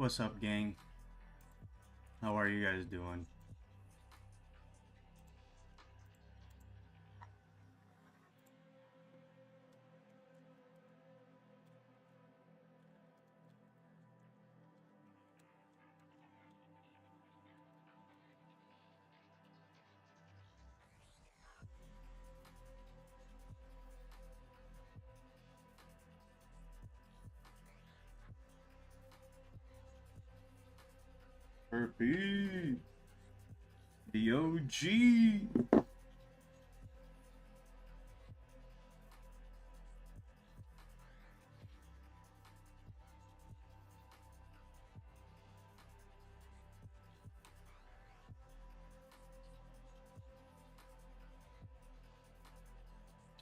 What's up, gang? How are you guys doing? Herpy, the OG.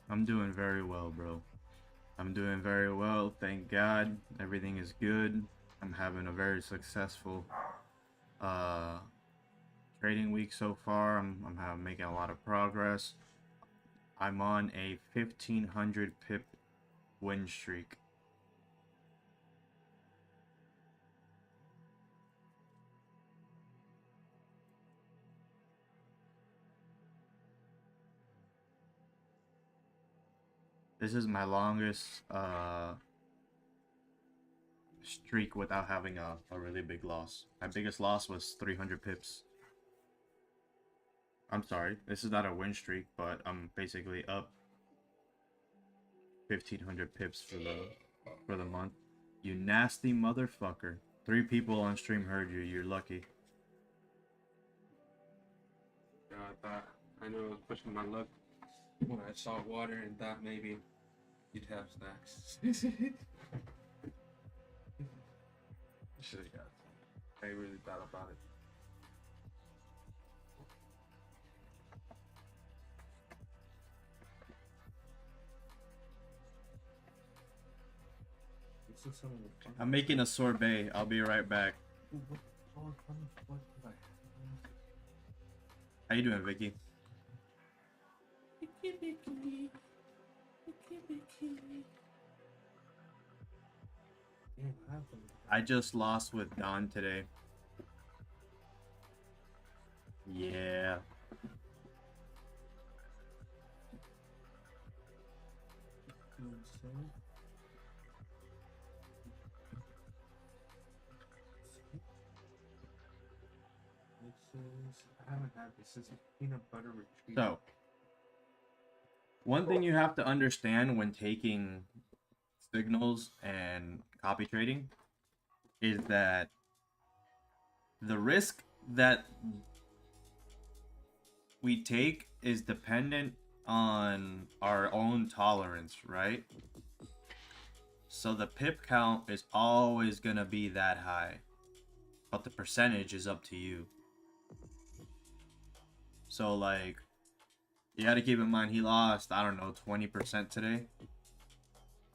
I'm doing very well, bro. I'm doing very well, thank God. Everything is good. I'm having a very successful uh trading week so far. I'm making a lot of progress. I'm on a 1500 pip win streak. This is my longest streak without having a really big loss. My biggest loss was 300 pips. I'm sorry, this is not a win streak, but I'm basically up 1500 pips for the month. You nasty motherfucker. 3 people on stream heard you. You're lucky. Yeah, I knew I was pushing my luck when I saw water and thought maybe you'd have snacks. Should have got some. I really thought about it. I'm making a sorbet. I'll be right back. How you doing, Vicky? I just lost with Don today. Yeah. I haven't had this since peanut butter retreat. So, one thing you have to understand when taking signals and copy trading is that the risk that we take is dependent on our own tolerance, right? So the pip count is always going to be that high, but the percentage is up to you. So, like, you got to keep in mind he lost, I don't know, 20% today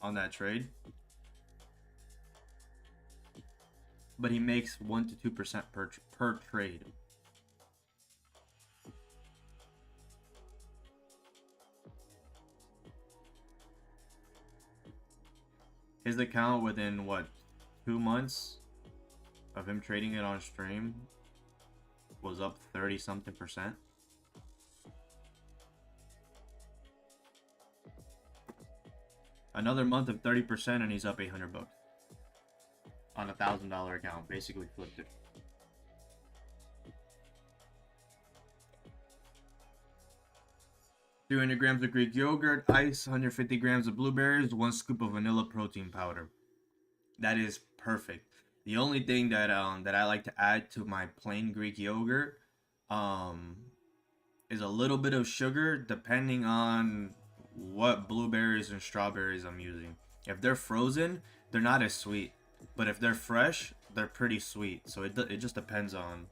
on that trade. But he makes 1 to 2% per trade. His account within, what, 2 months of him trading it on stream was up 30-something%. Another month of 30% and he's up 800 bucks on a $1,000 account. Basically flipped it. $200 grams of Greek yogurt, ice, 150 grams of blueberries, 1 scoop of vanilla protein powder. That is perfect. The only thing that I like to add to my plain Greek yogurt is a little bit of sugar, depending on what blueberries and strawberries I'm using. If they're frozen, they're not as sweet, but if they're fresh, they're pretty sweet. So it just depends on,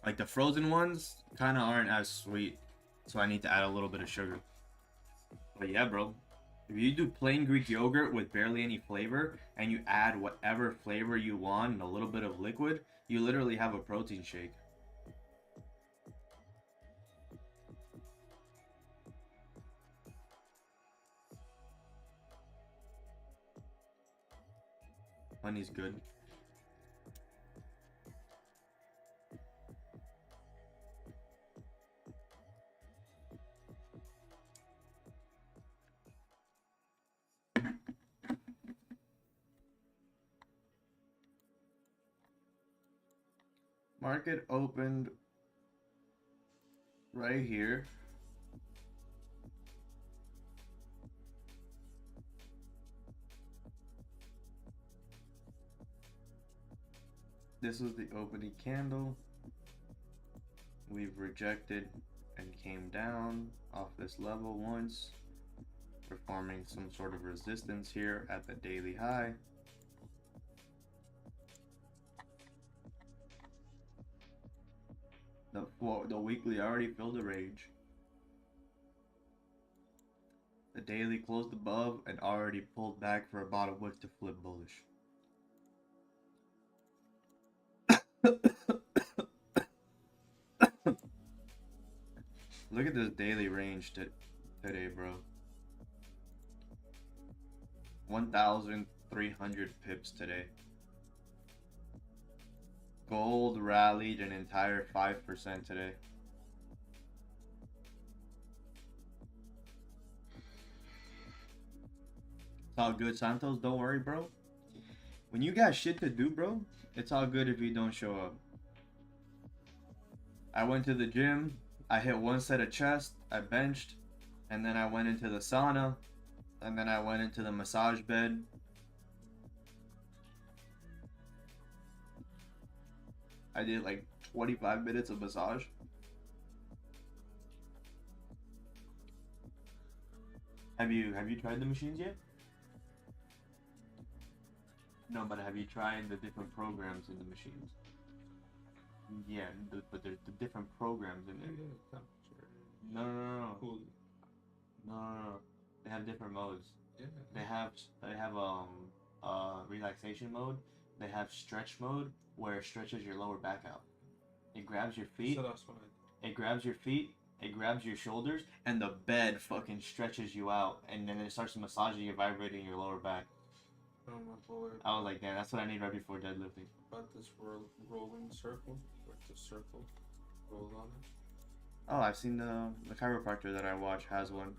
like, the frozen ones kind of aren't as sweet, so I need to add a little bit of sugar. But yeah, bro, if you do plain Greek yogurt with barely any flavor and you add whatever flavor you want and a little bit of liquid, you literally have a protein shake. Honey's good. Market opened right here. This was the opening candle. We've rejected and came down off this level once. We're forming some sort of resistance here at the daily high. The weekly already filled the range. The daily closed above and already pulled back for a bottom wick to flip bullish. Look at this daily range today, bro. 1,300 pips today. Gold rallied an entire 5% today. It's all good, Santos. Don't worry, bro. When you got shit to do, bro, it's all good if you don't show up. I went to the gym. I hit one set of chest. I benched. And then I went into the sauna. And then I went into the massage bed. I did like 25 minutes of massage. Have you tried the machines yet? No, but have you tried the different programs in the machines? Yeah, but there's the different programs in there. No. No. They have different modes. Yeah. They have relaxation mode. They have stretch mode where it stretches your lower back out. It grabs your feet. So that's what it grabs your feet. It grabs your shoulders, and the bed fucking stretches you out, and then it starts massaging and vibrating your lower back. Oh my boy. I was like, damn, that's what I need right before deadlifting. About this rolling circle, like the circle, roll on it. Oh, I've seen the chiropractor that I watch has one.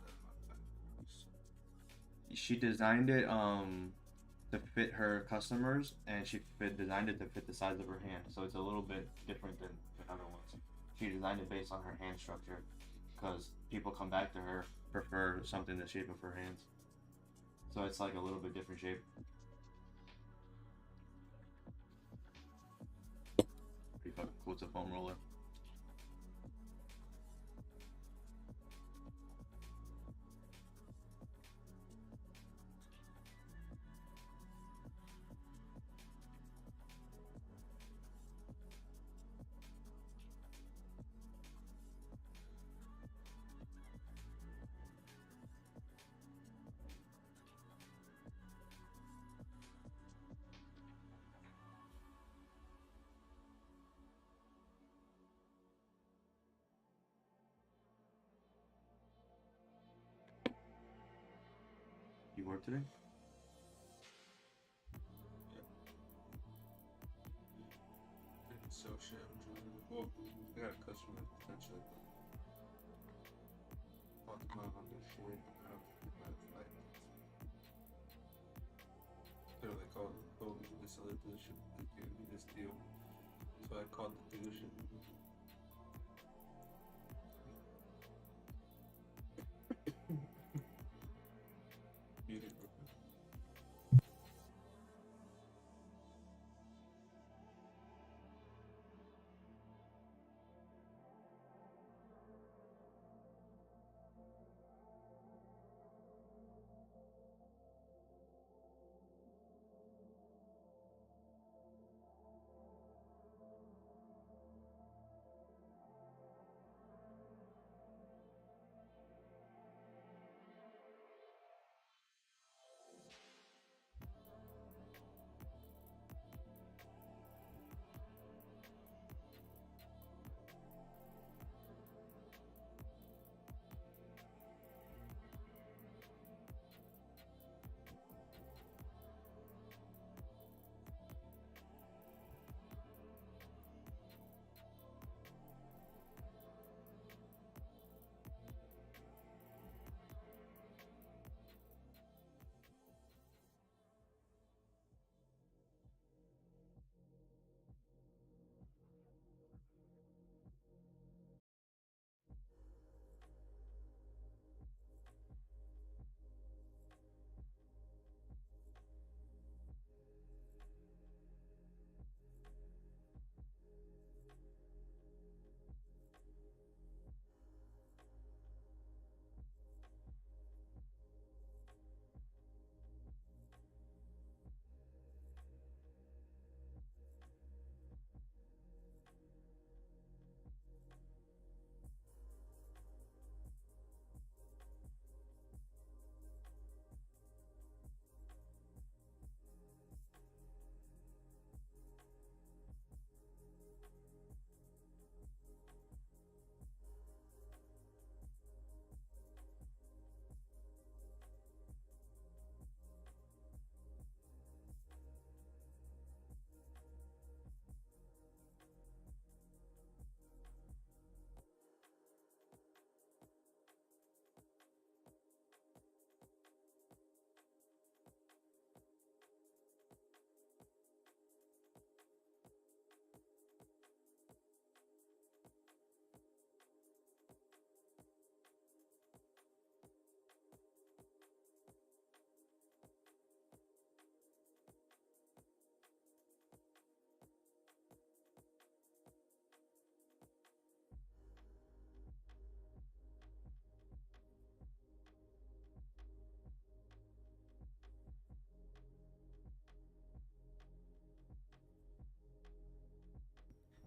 She designed it to fit her customers, and she designed it to fit the size of her hand, so it's a little bit different than the other ones. She designed it based on her hand structure, because people come back to her prefer something the shape of her hands, so it's like a little bit different shape. Pretty fucking cool. It's a foam roller. You work today? Yeah. It's so shit. Well, I got a customer potentially. Talk about on this shit. Literally told me this other position to give me this deal. So I called the dealership.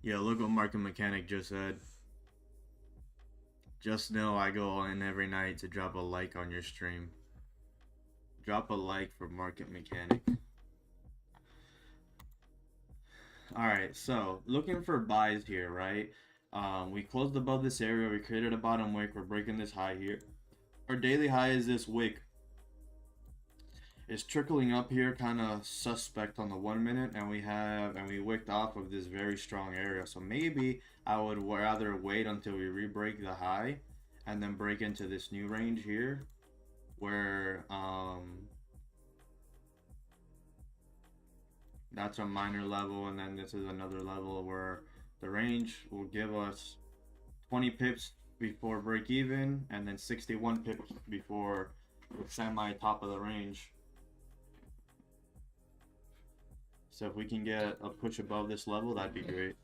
Yeah, look what Market Mechanic just said. Just know I go in every night to drop a like on your stream. Drop a like for Market Mechanic. Alright, so looking for buys here, right? We closed above this area. We created a bottom wick. We're breaking this high here. Our daily high is this wick. It's trickling up here, kind of suspect on the 1 minute, and we wicked off of this very strong area. So maybe I would rather wait until we re-break the high and then break into this new range here where that's a minor level, and then this is another level where the range will give us 20 pips before break even and then 61 pips before the semi top of the range. So if we can get a push above this level, that'd be great.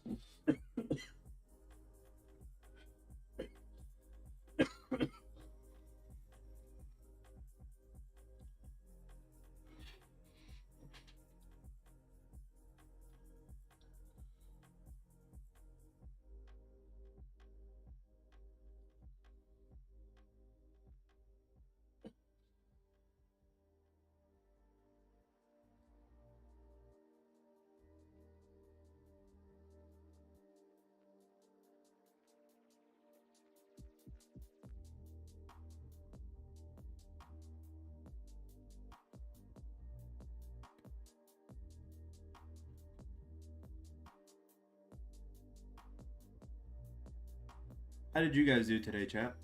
How did you guys do today, chat?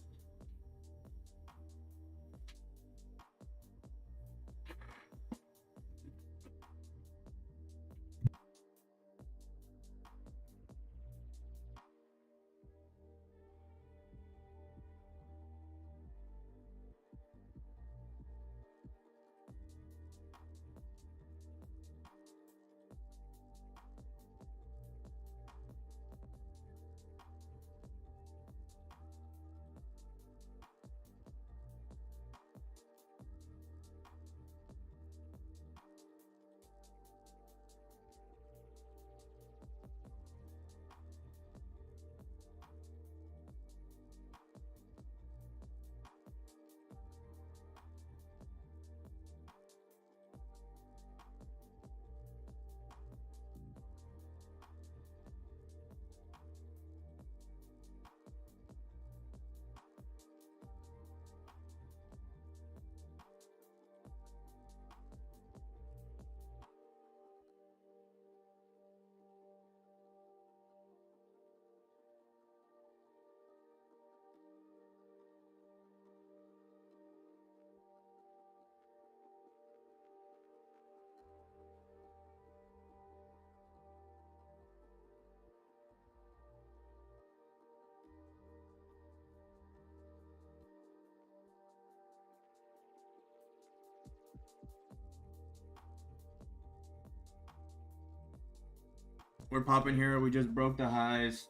We're popping here. We just broke the highs.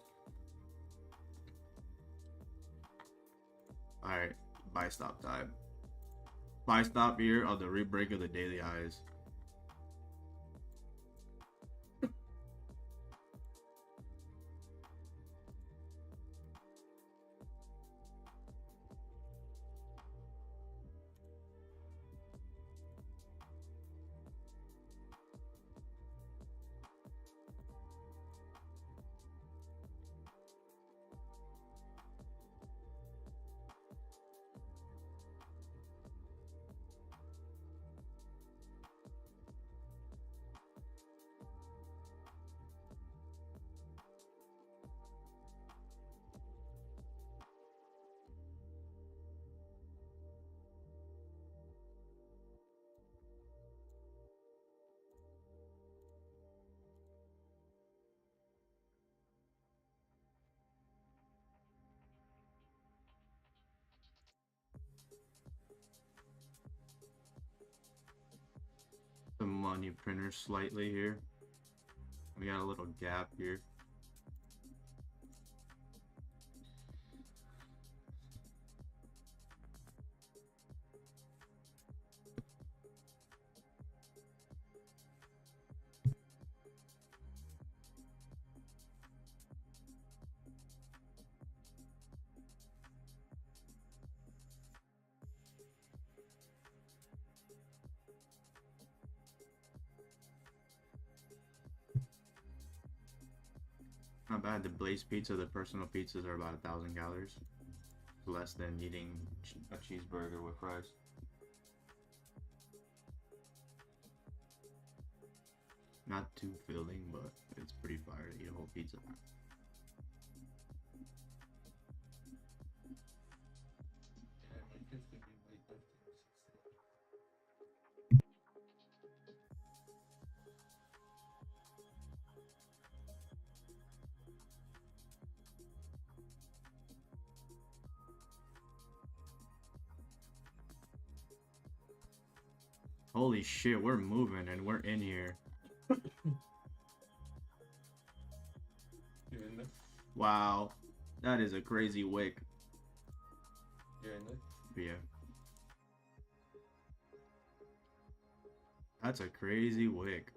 Alright, buy stop time. Buy stop here of the re-break of the daily highs. The money printer slightly here. We got a little gap here. Not bad. The Blaze Pizza, the personal pizzas are about 1,000 calories. Less than eating a cheeseburger with fries. Not too filling, but it's pretty fire to eat a whole pizza. Holy shit, we're moving and we're in here. You're in there? Wow. That is a crazy wick. You're in there? Yeah. That's a crazy wick.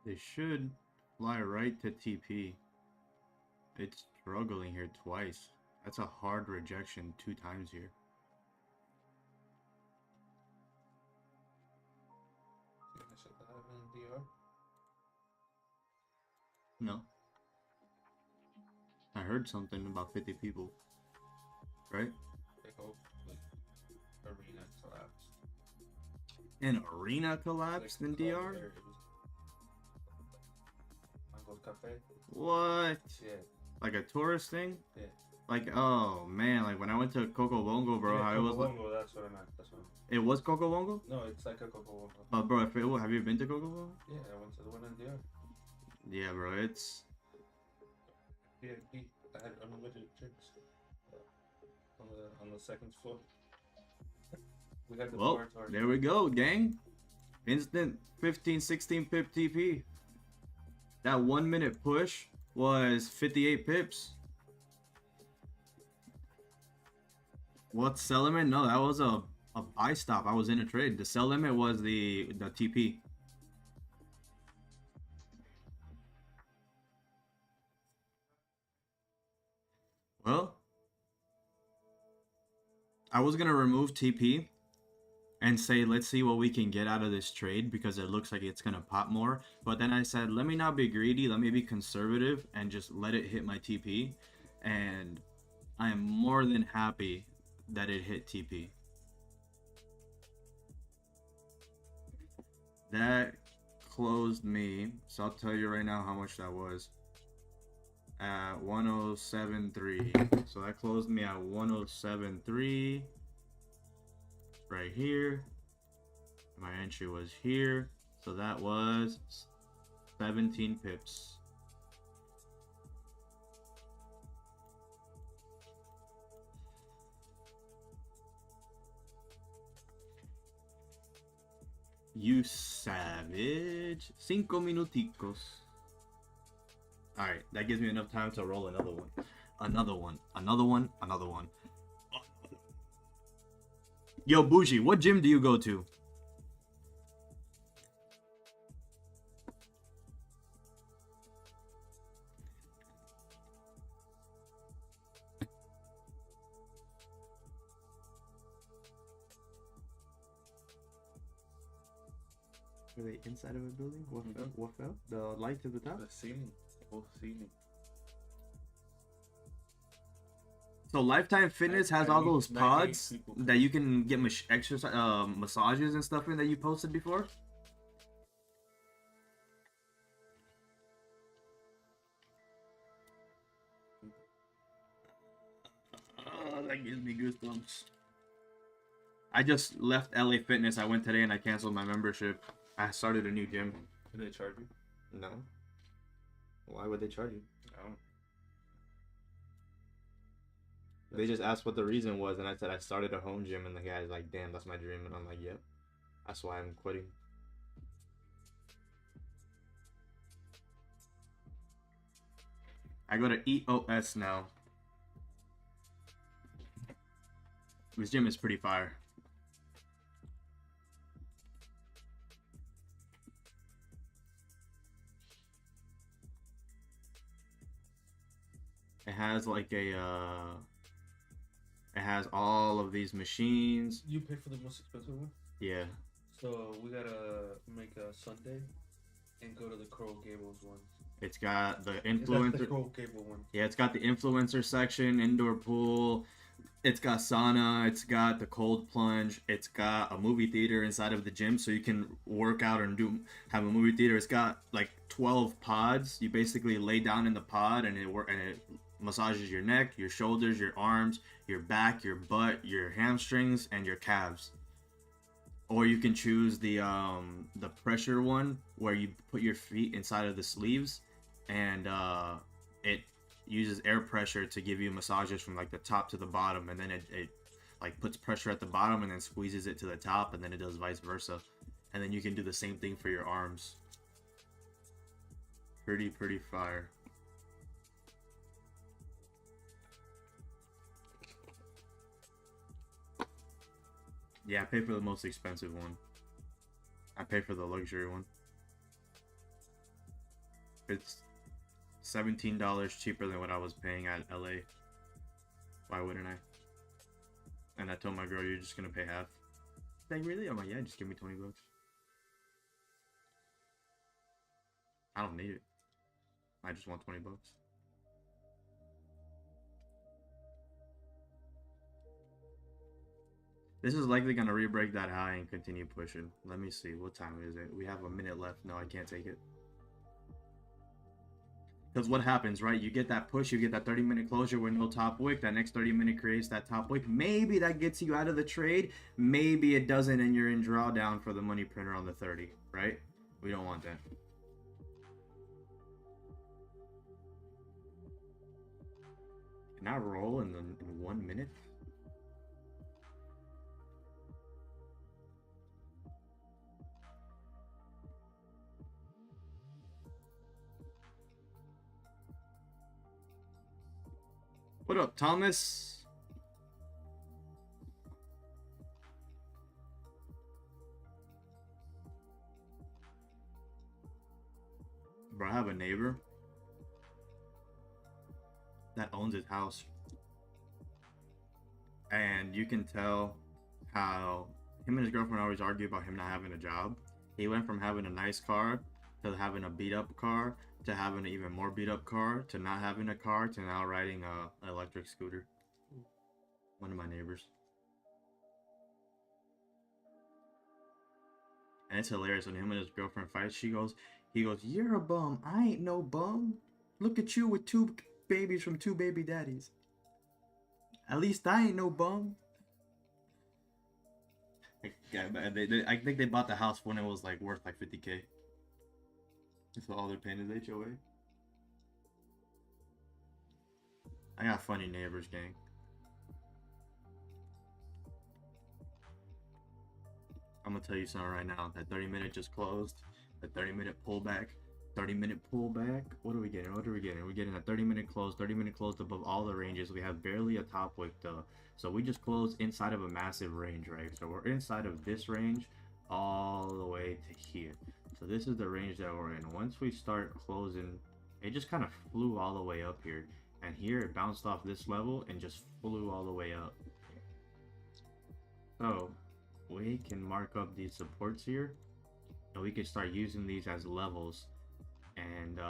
They should fly right to TP. It's struggling here twice. That's a hard rejection 2 times here. No. I heard something about 50 people. Right? They hope like arena collapsed. An arena collapsed in DR? Mango's Cafe? What? Yeah. Like a tourist thing? Yeah. Like, oh man, like when I went to Coco Bongo, bro, Yeah, I was like, Bongo, that's what I meant. That's what I meant. it was Coco Bongo? No, it's like a Coco Bongo. Bro, if it, have you been to Coco Bongo? Yeah, I went to the one in DR. Yeah, bro, it's... VIP. I had unlimited drinks on the second floor. We had the Well, tour. there we go, gang. Instant 15, 16 pip TP. That 1 minute push was 58 pips. What sell limit? No, that was a buy stop. I was in a trade. The sell limit was the TP. Well, I was gonna remove TP and say, let's see what we can get out of this trade because it looks like it's gonna pop more. But then I said, let me not be greedy, let me be conservative and just let it hit my TP. And I am more than happy that it hit TP. That closed me, so I'll tell you right now how much that was. At 107.3. So that closed me at 107.3 right here. My entry was here, so that was 17 pips. You savage. 5 minuticos. Alright, that gives me enough time to roll another one. Another one. Yo, Bougie, what gym do you go to? Are they inside of a building? What fell? The light to the top? The ceiling. The whole ceiling. So Lifetime Fitness has all those pods that you can get exercise, massages and stuff in that you posted before? Oh, that gives me goosebumps. I just left LA Fitness. I went today and I canceled my membership. I started a new gym. Did they charge you? No. Why would they charge you? I don't. They just asked what the reason was, and I said I started a home gym, and the guy's like, "Damn, that's my dream," and I'm like, "Yep, that's why I'm quitting." I go to EOS now. This gym is pretty fire. It has like a it has all of these machines. You paid for the most expensive one? Yeah. So we gotta make a Sunday and go to the Coral Gables one. It's got the That's influencer. the Coral Gable one. Yeah, it's got the influencer section, indoor pool. It's got sauna. It's got the cold plunge. It's got a movie theater inside of the gym, so you can work out and have a movie theater. It's got like 12 pods. You basically lay down in the pod, and it massages your neck, your shoulders, your arms, your back, your butt, your hamstrings, and your calves. Or you can choose the pressure one where you put your feet inside of the sleeves, and it uses air pressure to give you massages from like the top to the bottom, and then it like puts pressure at the bottom and then squeezes it to the top, and then it does vice versa, and then you can do the same thing for your arms. Pretty fire. Yeah, I pay for the most expensive one. I pay for the luxury one. It's $17 cheaper than what I was paying at LA. Why wouldn't I? And I told my girl, you're just gonna pay half. Like, really? I'm like, yeah, just give me 20 bucks. I don't need it. I just want 20 bucks. This is likely gonna re-break that high and continue pushing. Let me see. What time is it? We have a minute left. No, I can't take it. Because what happens, right? You get that push, you get that 30-minute closure with no top wick. That next 30-minute creates that top wick. Maybe that gets you out of the trade. Maybe it doesn't, and you're in drawdown for the money printer on the 30, right? We don't want that. Can I roll in 1 minute? What up, Thomas? Bro, I have a neighbor that owns his house. And you can tell how him and his girlfriend always argue about him not having a job. He went from having a nice car to having a beat up car to having an even more beat up car to not having a car to now riding an electric scooter. One of my neighbors. And it's hilarious when him and his girlfriend fight. He goes, "You're a bum. I ain't no bum. Look at you with 2 babies from 2 baby daddies. At least I ain't no bum." Yeah, I think they bought the house when it was like worth like 50K. That's what all they're paying is HOA. I got funny neighbors, gang. I'm gonna tell you something right now. That 30-minute just closed. The 30-minute pullback. 30-minute pullback. What are we getting? We're getting a 30-minute close. 30-minute close above all the ranges. We have barely a top wick though. So we just closed inside of a massive range, right? So we're inside of this range all the way to here. So this is the range that we're in. Once we start closing, it just kind of flew all the way up here. And here it bounced off this level and just flew all the way up. So we can mark up these supports here. And we can start using these as levels. And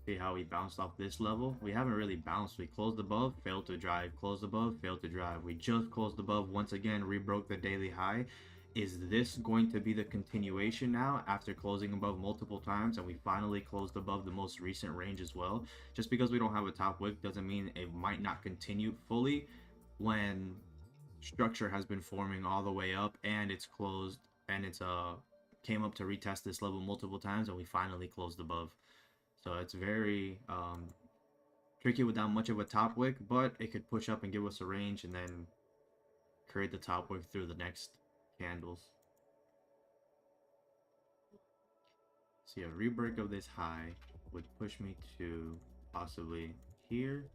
see how we bounced off this level. We haven't really bounced. We closed above, failed to drive, closed above, failed to drive. We just closed above once again, rebroke the daily high. Is this going to be the continuation now after closing above multiple times, and we finally closed above the most recent range as well? Just because we don't have a top wick doesn't mean it might not continue fully when structure has been forming all the way up and it's closed and it's came up to retest this level multiple times and we finally closed above. So it's very tricky without much of a top wick, but it could push up and give us a range and then create the top wick through the next candles. See, a rebreak of this high would push me to possibly here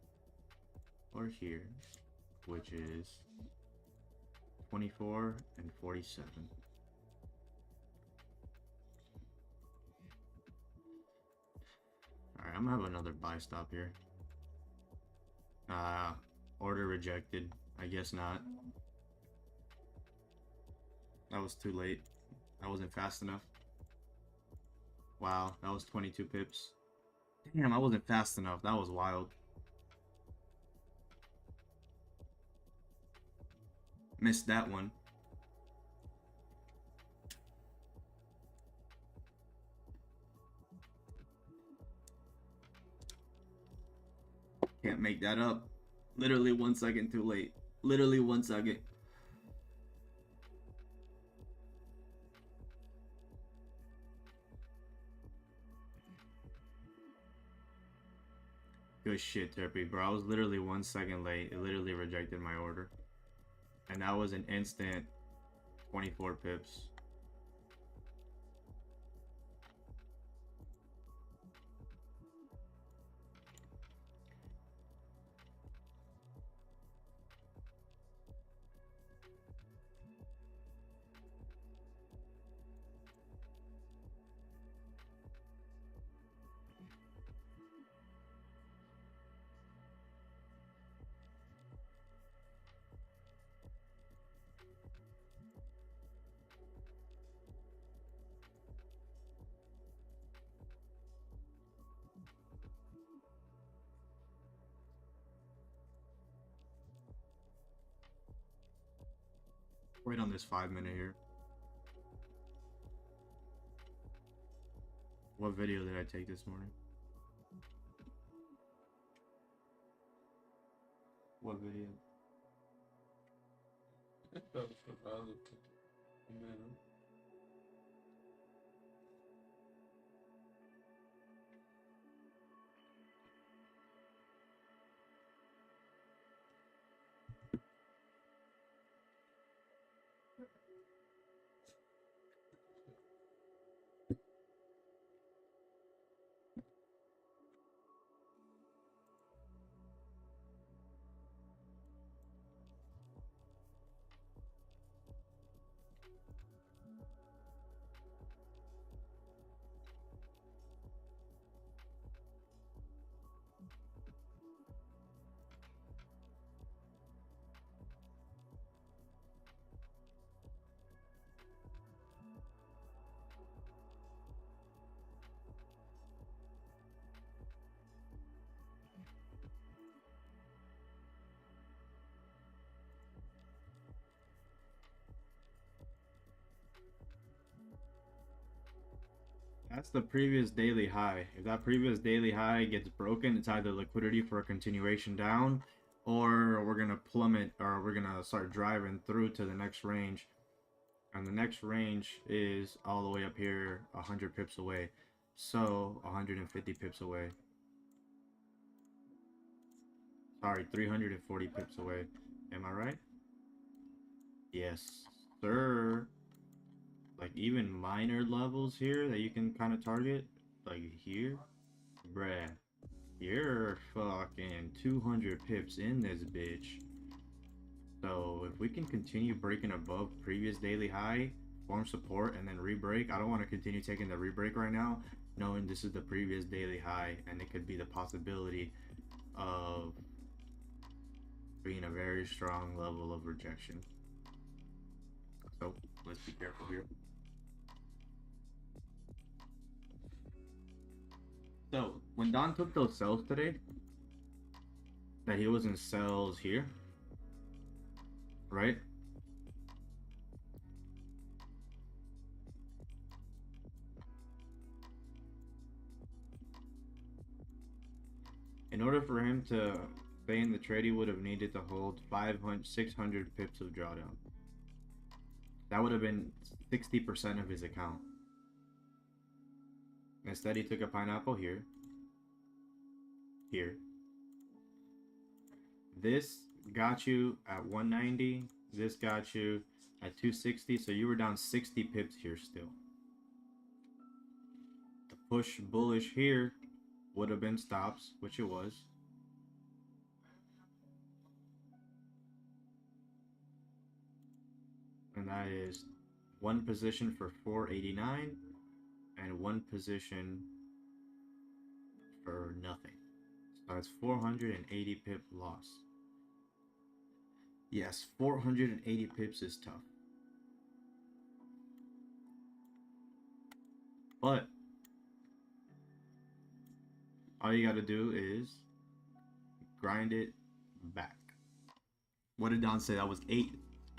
or here, which is 24 and 47. Alright, I'm gonna have another buy stop here. Order rejected. I guess not. That was too late. That wasn't fast enough. Wow, that was 22 pips. Damn, I wasn't fast enough. That was wild. Missed that one. Can't make that up. Literally 1 second too late. Literally 1 second. Good shit, Terpy, bro. I was literally 1 second late. It literally rejected my order. And that was an instant 24 pips. Wait on this 5 minute here. What video did I take this morning? What video? That's the previous daily high. If that previous daily high gets broken, it's either liquidity for a continuation down, or we're gonna plummet, or we're gonna start driving through to the next range. And the next range is all the way up here, 100 pips away. So 150 pips away. Sorry, 340 pips away. Am I right? Yes, sir. Like even minor levels here that you can kind of target, like here, bruh, you're fucking 200 pips in this bitch. So if we can continue breaking above previous daily high, form support, and then re-break, I don't want to continue taking the re-break right now, knowing this is the previous daily high, and it could be the possibility of being a very strong level of rejection. So let's be careful here. So when Don took those sells today, that he was in sells here, right? In order for him to stay in the trade, he would have needed to hold 600 pips of drawdown. That would have been 60% of his account. Instead, he took a pineapple here, here, This got you at 190. This got you at 260. So you were down 60 pips here still. The push bullish here would have been stops, which it was. And that is one position for 489 and one position for nothing. So that's 480 pip loss. Yes, 480 pips is tough. But all you gotta do is grind it back. What did Don say? That was 8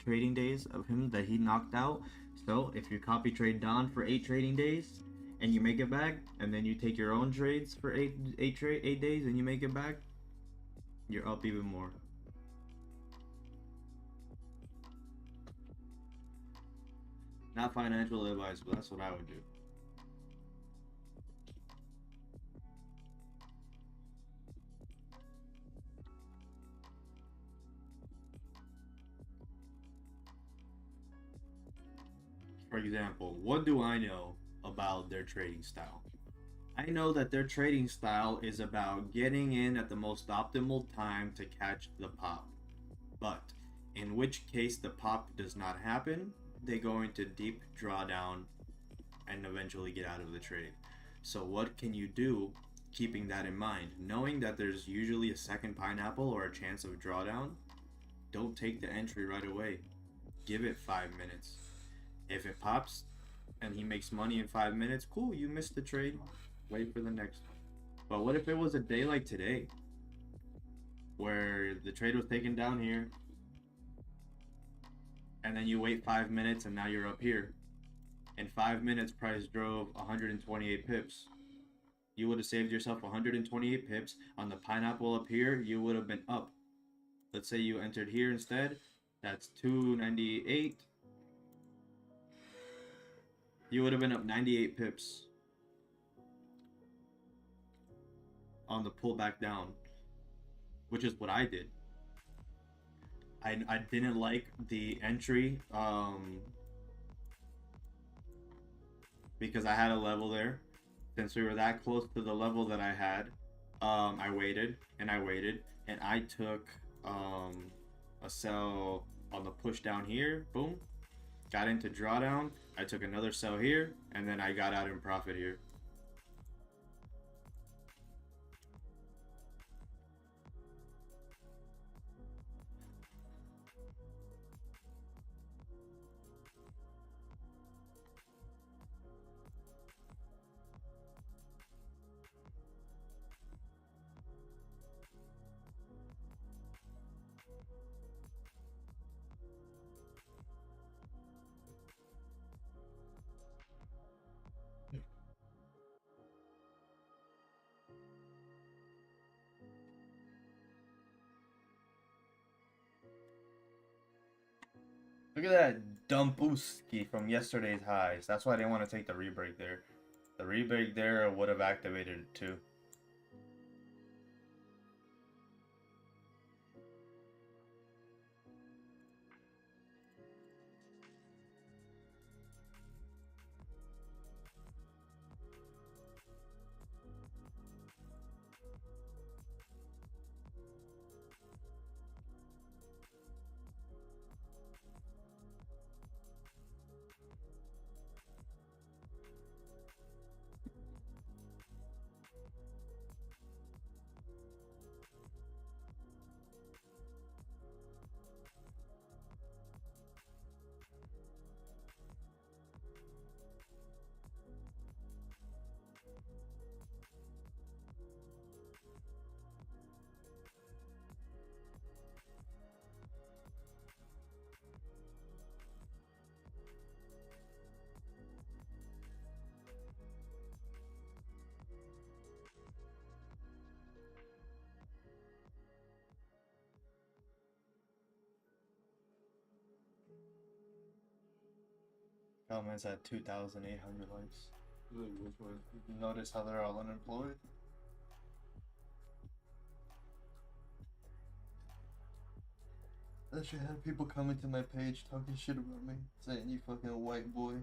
trading days of him that he knocked out. So if you copy trade Don for 8 trading days and you make it back, and then you take your own trades for 8 days and you make it back, you're up even more. Not financial advice, but that's what I would do. For example, what do I know about their trading style? I know that their trading style is about getting in at the most optimal time to catch the pop. But in which case the pop does not happen, they go into deep drawdown and eventually get out of the trade. So what can you do keeping that in mind? Knowing that there's usually a second pineapple or a chance of drawdown, don't take the entry right away. Give it 5 minutes. If it pops and he makes money in 5 minutes, cool, you missed the trade. Wait for the next one. But what if it was a day like today, where the trade was taken down here, and then you wait 5 minutes and now you're up here. In 5 minutes, price drove 128 pips. You would have saved yourself 128 pips. On the pineapple up here, you would have been up. Let's say you entered here instead. That's 298. You would have been up 98 pips on the pullback down, which is what I did. I didn't like the entry because I had a level there. Since we were that close to the level that I had, I waited and I waited and I took a sell on the push down here. Boom, got into drawdown. I took another sell here and then I got out in profit here. Look at that Dumpuski from yesterday's highs. That's why I didn't want to take the rebreak there. The rebreak there would have activated it too. Comments at 2,800 likes. Which one? Notice how they're all unemployed? I should have people coming to my page talking shit about me, saying you fucking white boy.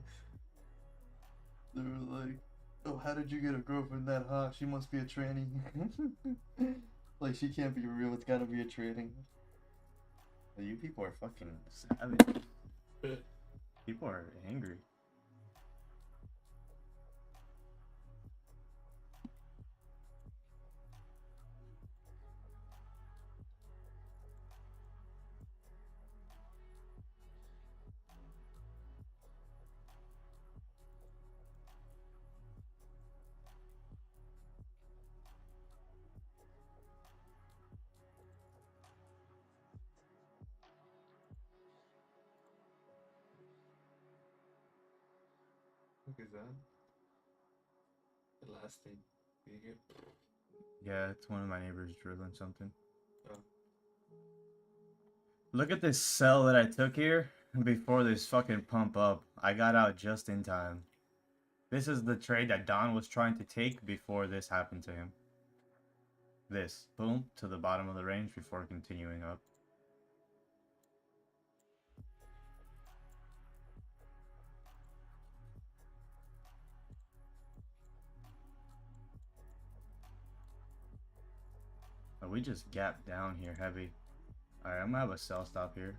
They were like, oh, how did you get a girlfriend that hot? She must be a tranny. Like, she can't be real, it's gotta be a tranny. You people are fucking savage. People are angry. Look at that. The last thing. You hear? Yeah, it's one of my neighbors drilling something. Oh. Look at this sell that I took here before this fucking pump up. I got out just in time. This is the trade that Don was trying to take before this happened to him. This. Boom. To the bottom of the range before continuing up. Oh, we just gapped down here heavy. Alright, I'm gonna have a sell stop here.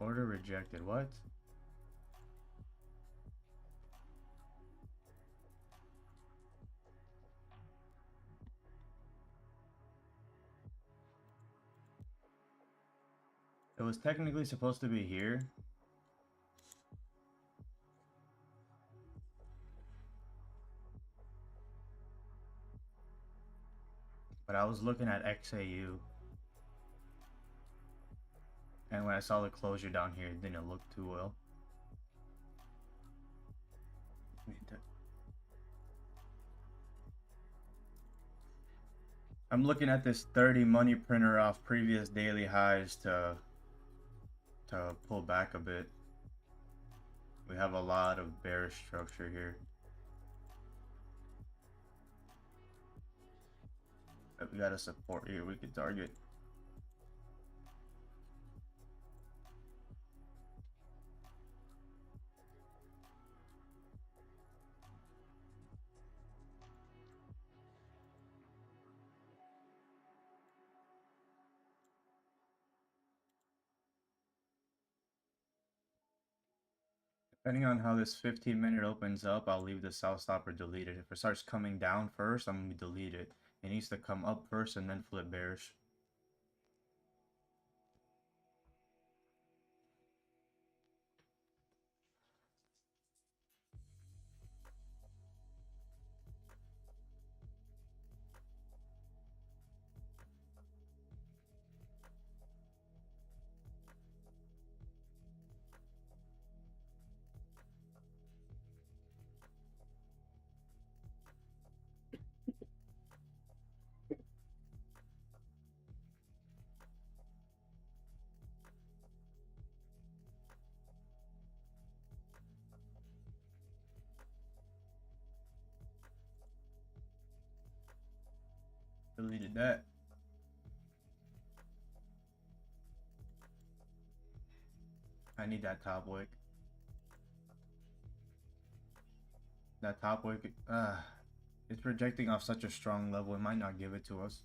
Order rejected. What? It was technically supposed to be here. But I was looking at XAU. And when I saw the closure down here, it didn't look too well. I'm looking at this 30 money printer off previous daily highs to pull back a bit. We have a lot of bearish structure here. But we got a support here we could target. Depending on how this 15-minute opens up, I'll leave the sell stop or delete it. If it starts coming down first, I'm going to delete it. It needs to come up first and then flip bearish. Deleted that. I need that top wick. That top wick, it's projecting off such a strong level, it might not give it to us.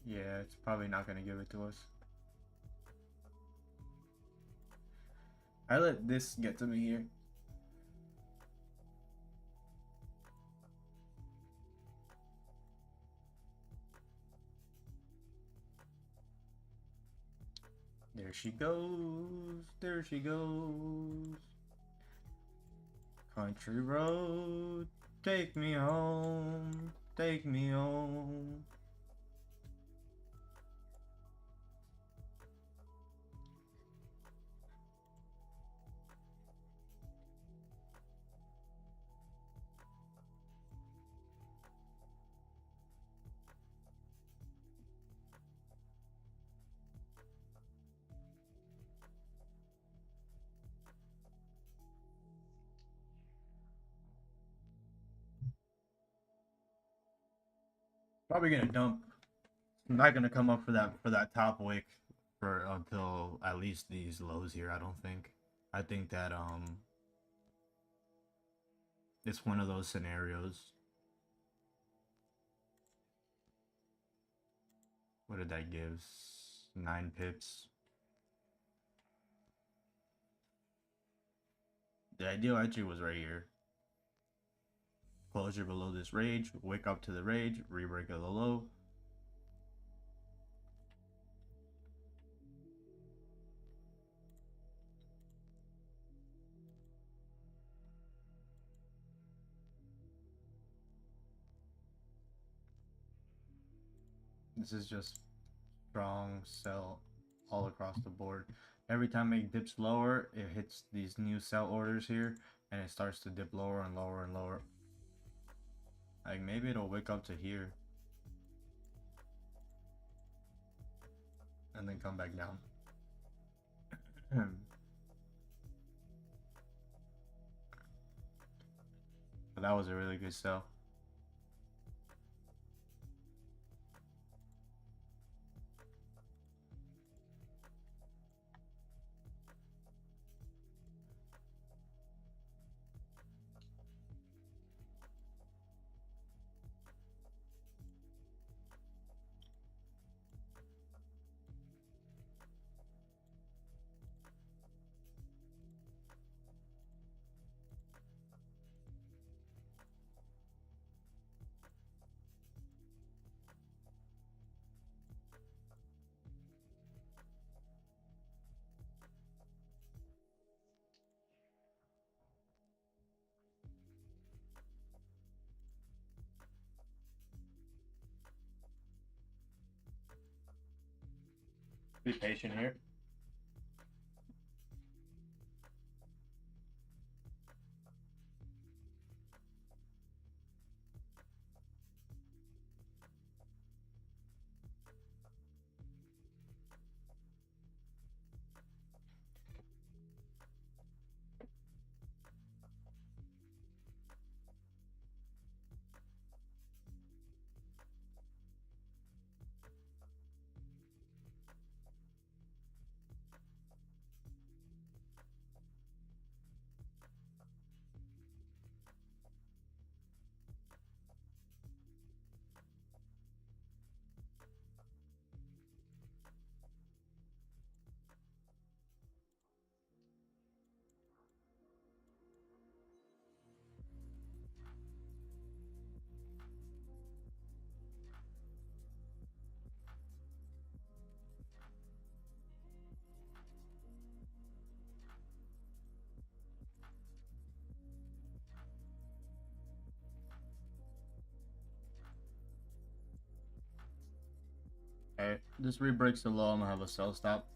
Yeah, it's probably not going to give it to us. I let this get to me here. There she goes. There she goes. Country road, take me home. Take me home. Probably gonna dump. I'm not gonna come up for that top wick for until at least these lows here. I don't think. I think that it's one of those scenarios. What did that give? 9 pips. The ideal entry was right here. Closure below this range, wick up to the range, rebreak of the low. This is just strong sell all across the board. Every time it dips lower, it hits these new sell orders here, and it starts to dip lower and lower and lower. Like maybe it'll wick up to here and then come back down. But that was a really good sell. Be patient here. Alright, this re-breaks the low, I'm gonna have a sell stop.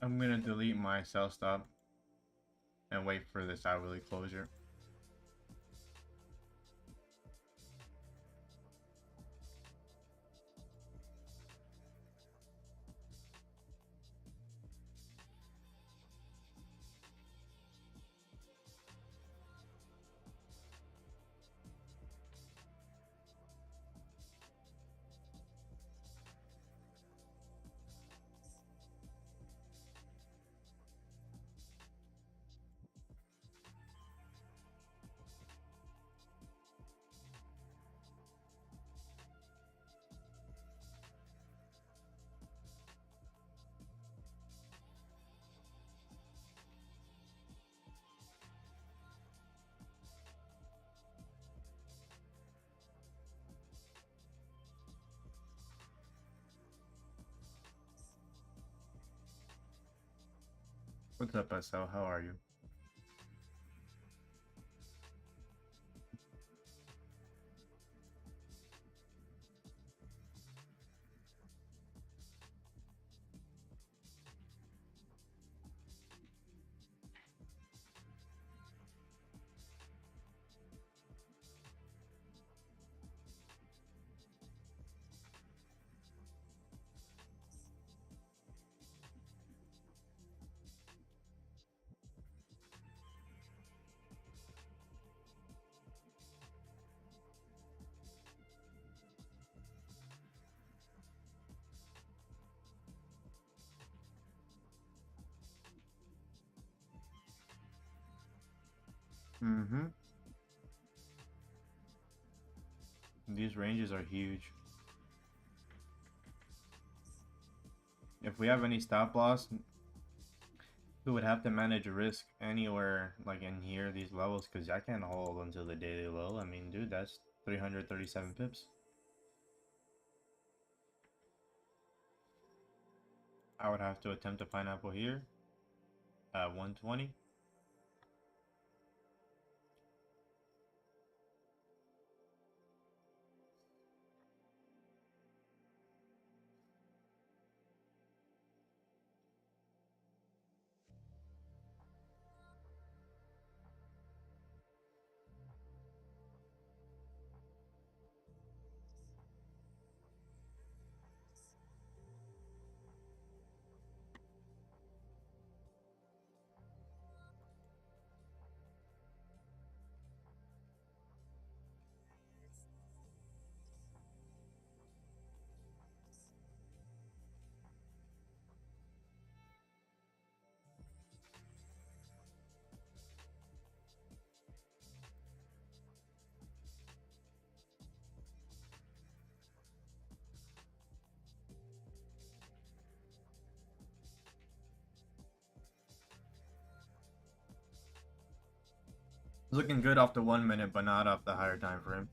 I'm gonna delete my sell stop and wait for this hourly closure. What's up, SL? How are you? Mm-hmm. These ranges are huge. If we have any stop loss, we would have to manage risk anywhere like in here, these levels, because I can't hold until the daily low. I mean, dude, that's 337 pips. I would have to attempt a pineapple here at 120. Looking good off the 1 minute, but not off the higher time frame.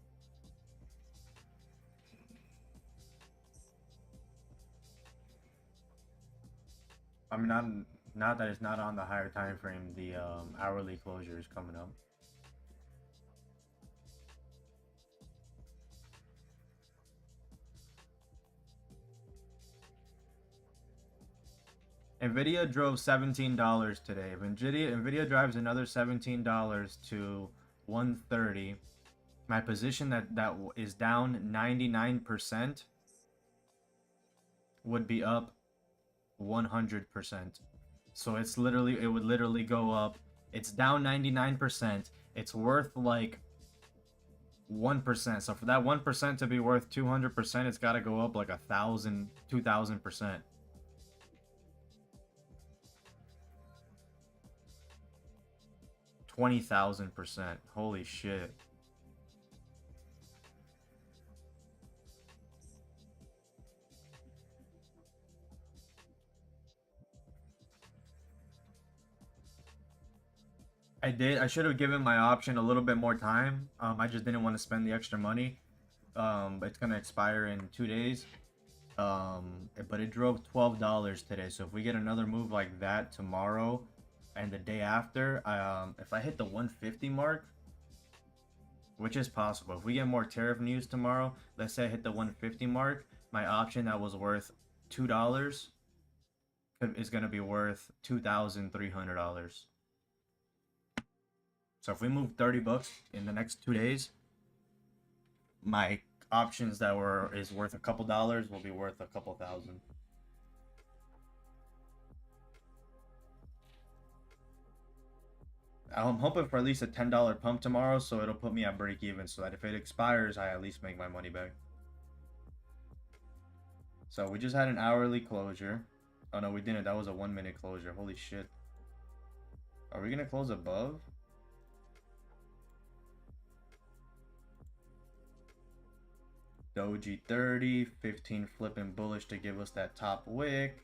I mean, not that it's not on the higher time frame. The hourly closure is coming up. Nvidia drove $17 today. If Nvidia drives another $17 to 130, my position that is down 99% would be up 100%. So it would literally go up. It's down 99%. It's worth like 1%. So for that 1% to be worth 200%, it's got to go up like 1,000, 2,000%. 20,000%. Holy shit. I did. I should have given my option a little bit more time. I just didn't want to spend the extra money. It's gonna expire in 2 days. But it drove $12 today. So if we get another move like that tomorrow and the day after, if I hit the 150 mark, which is possible, if we get more tariff news tomorrow, let's say I hit the 150 mark, my option that was worth $2 is going to be worth $2,300. So if we move 30 bucks in the next 2 days, my options that is worth a couple dollars will be worth a couple thousand. I'm hoping for at least a $10 pump tomorrow, so it'll put me at break even, so that if it expires, I at least make my money back. So we just had an hourly closure. Oh no, we didn't. That was a 1 minute closure. Holy shit. Are we gonna close above? Doji 30, 15 flipping bullish to give us that top wick.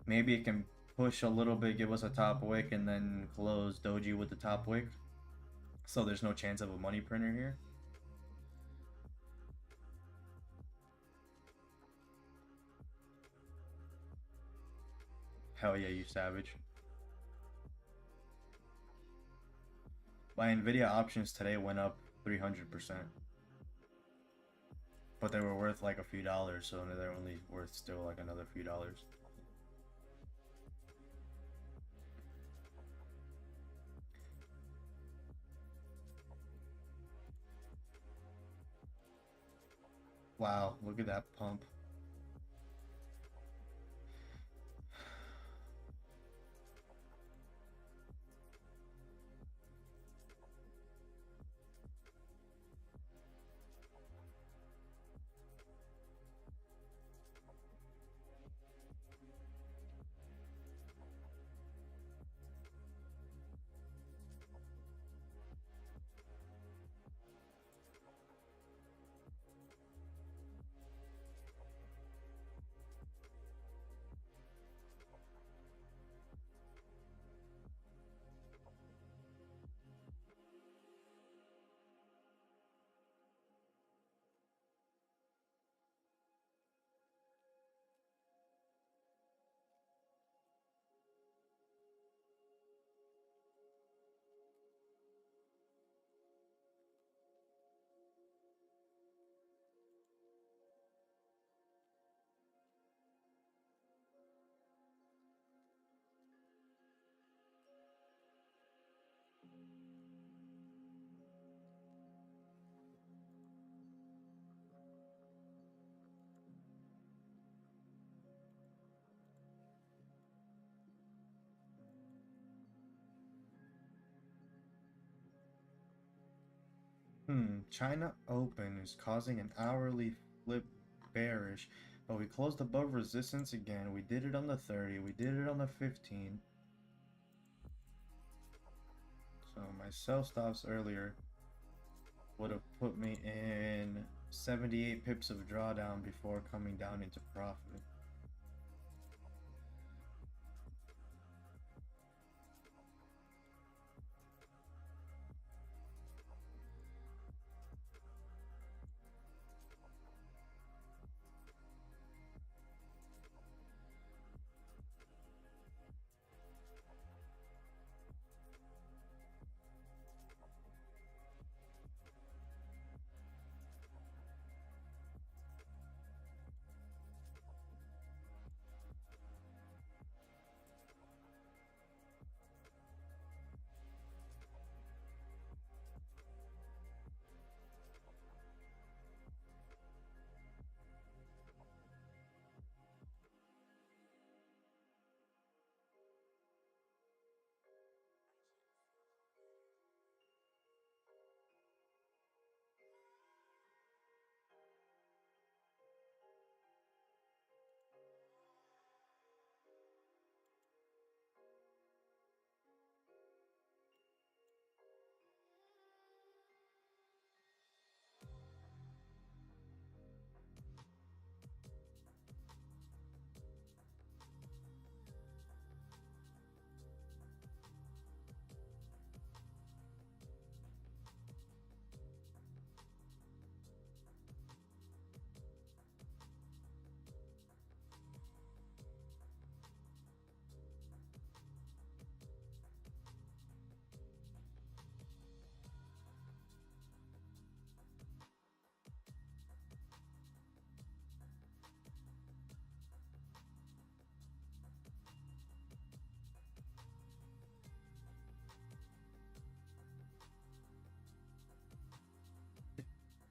Maybe it can push a little bit, give us a top wick, and then close Doji with the top wick. So there's no chance of a money printer here. Hell yeah, you savage. My Nvidia options today went up 300%. But they were worth like a few dollars, so they're only worth still like another few dollars. Wow, look at that pump. China Open is causing an hourly flip bearish, but we closed above resistance again. We did it on the 30, we did it on the 15. So my sell stops earlier would have put me in 78 pips of drawdown before coming down into profit.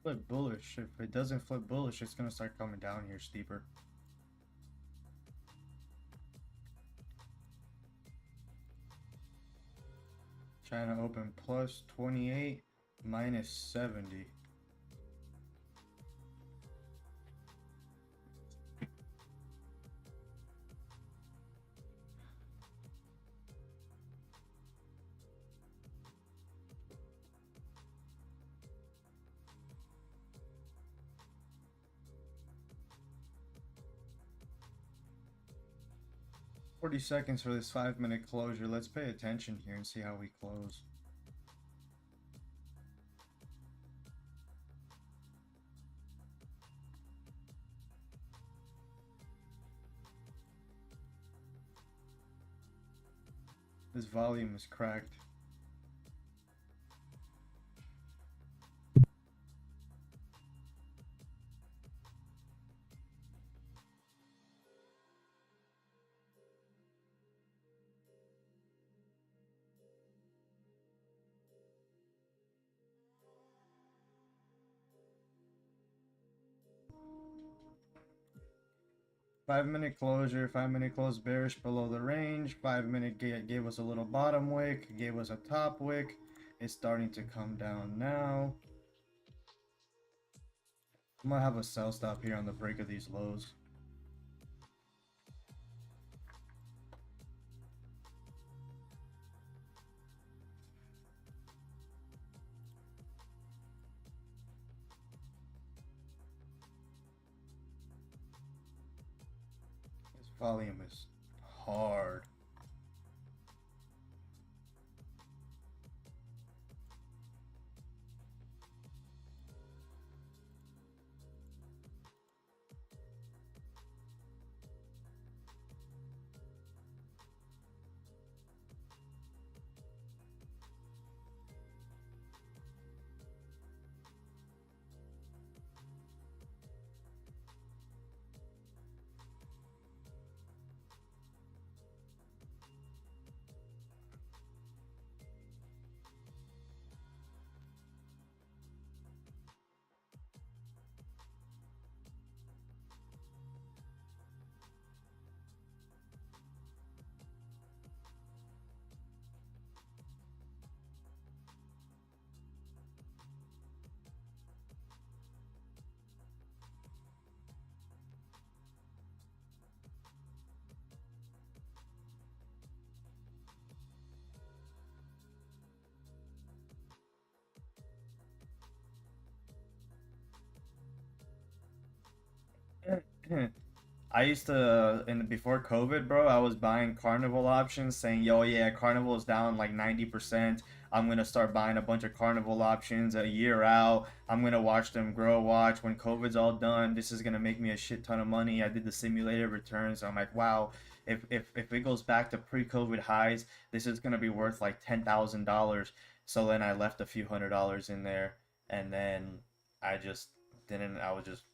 Flip bullish. If it doesn't flip bullish, it's gonna start coming down here steeper. China open plus 28, minus 70. $40 for this 5-minute closure. Let's pay attention here and see how we close. This volume is cracked. Five-minute closure, 5-minute close bearish below the range. 5-minute gave us a little bottom wick, gave us a top wick. It's starting to come down now. I'm gonna have a sell stop here on the break of these lows. This volume is hard. I used to before COVID, bro, I was buying Carnival options saying, "Yo, yeah, Carnival is down like 90%. I'm gonna start buying a bunch of Carnival options a year out. I'm gonna watch them grow. Watch when COVID's all done. This is gonna make me a shit ton of money." I did the simulated returns. I'm like, wow, if it goes back to pre-COVID highs, this is gonna be worth like $10,000. So then I left a few $100 in there, and then I just didn't. I was just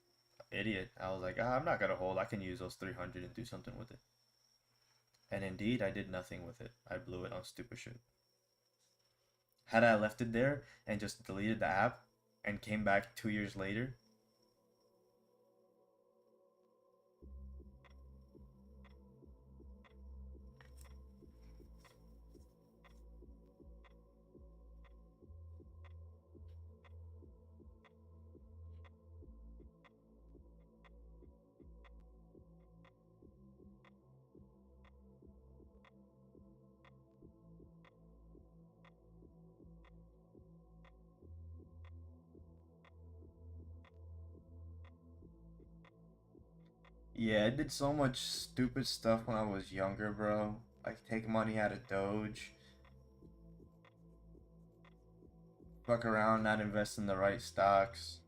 idiot. I was like, I'm not gonna hold. I can use those 300 and do something with it. And indeed, I did nothing with it. I blew it on stupid shit. Had I left it there and just deleted the app and came back 2 years later, yeah, I did so much stupid stuff when I was younger, bro. Like take money out of Doge, fuck around, not invest in the right stocks.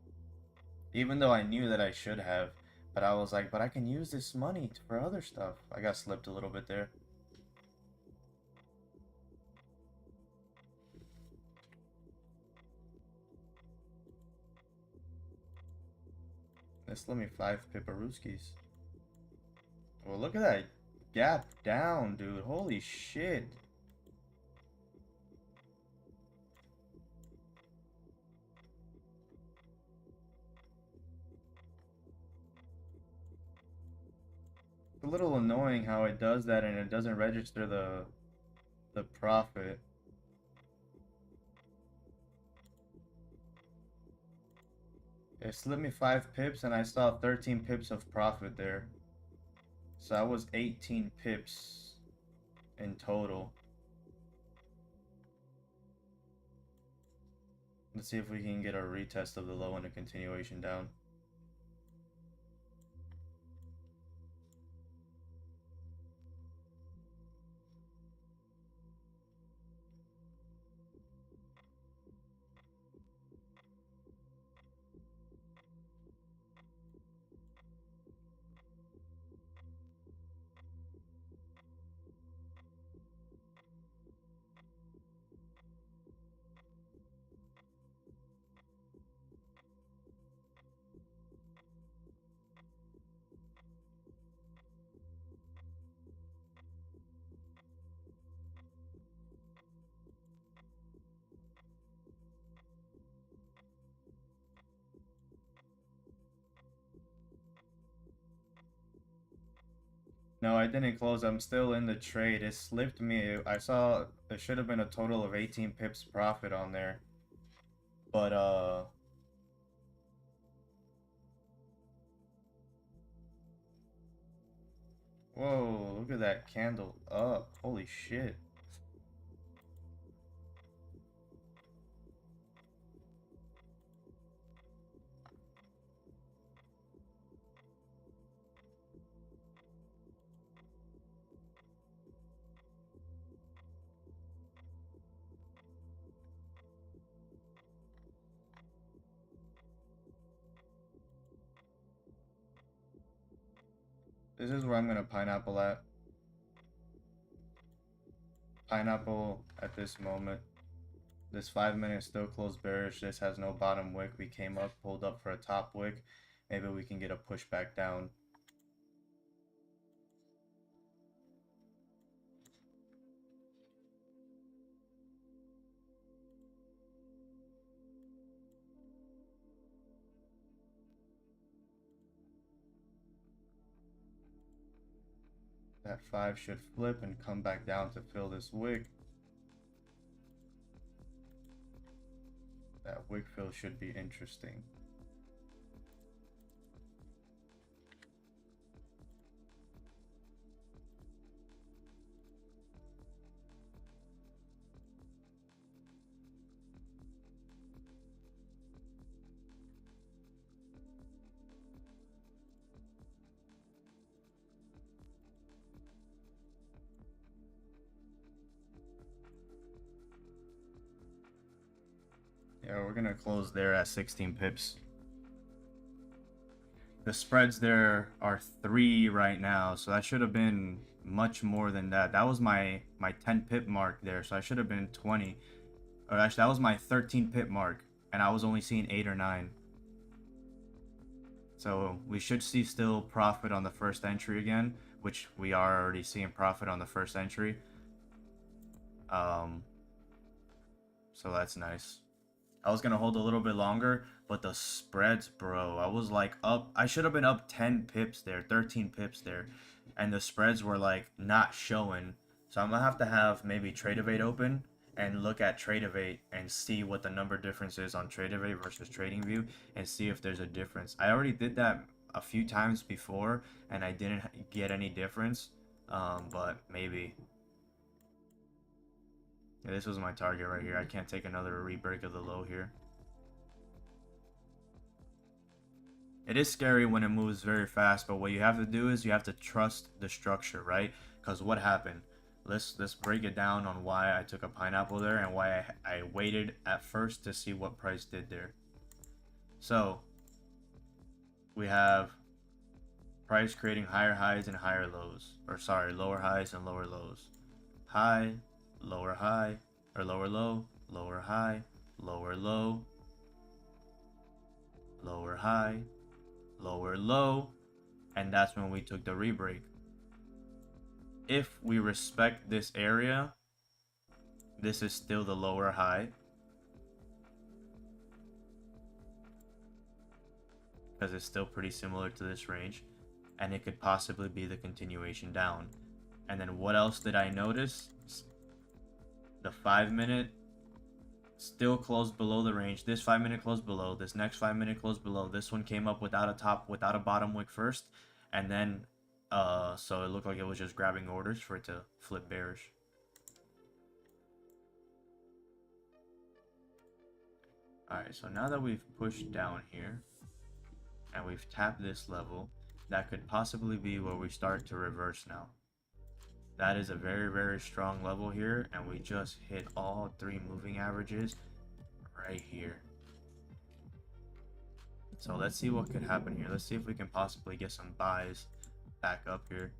Even though I knew that I should have, but I was like, but I can use this money for other stuff. I got slipped a little bit there. This let me 5 Piparuskis. Well, look at that gap down, dude. Holy shit. a little annoying how it does that and it doesn't register the profit. It slipped me 5 pips and I saw 13 pips of profit there. So that was 18 pips in total. Let's see if we can get a retest of the low and a continuation down. No, I didn't close. I'm still in the trade. It slipped me. I saw there should have been a total of 18 pips profit on there. But whoa, look at that candle up. Holy shit. This is where I'm gonna pineapple at. Pineapple at this moment. This 5 minutes still closed bearish. This has no bottom wick. We came up, pulled up for a top wick. Maybe we can get a push back down. That 5 should flip and come back down to fill this wick. That wick fill should be interesting. Yeah, we're gonna close there at 16 pips. The spreads there are 3 right now, so that should have been much more than that. That was my 10 pip mark there, so I should have been 20. Or actually, that was my 13 pip mark, and I was only seeing 8 or 9. So we should see still profit on the first entry again, which we are already seeing profit on the first entry. So that's nice. I was gonna hold a little bit longer, but the spreads, bro, I was like up. I should have been up 10 pips there, 13 pips there, and the spreads were like not showing. So I'm gonna have maybe Tradeovate open and look at Tradeovate and see what the number difference is on Tradeovate versus TradingView and see if there's a difference. I already did that a few times before and I didn't get any difference, but maybe. Yeah, this was my target right here. I can't take another rebreak of the low here. It is scary when it moves very fast, but what you have to do is you have to trust the structure, right? Because what happened? Let's break it down on why I took a pineapple there and why I waited at first to see what price did there. So we have price creating higher highs and higher lows, or sorry, lower highs and lower lows. High, lower high, or lower low, lower high, lower low, lower high, lower low, and that's when we took the rebreak. If we respect this area, this is still the lower high, because it's still pretty similar to this range. and it could possibly be the continuation down. And then what else did I notice? The 5-minute still closed below the range. This 5-minute closed below. This next 5-minute closed below. This one came up without a top, without a bottom wick first, and then so it looked like it was just grabbing orders for it to flip bearish. Alright, so now that we've pushed down here and we've tapped this level, that could possibly be where we start to reverse now. That is a very, very strong level here, and we just hit all 3 moving averages right here. So let's see what could happen here. Let's see if we can possibly get some buys back up here.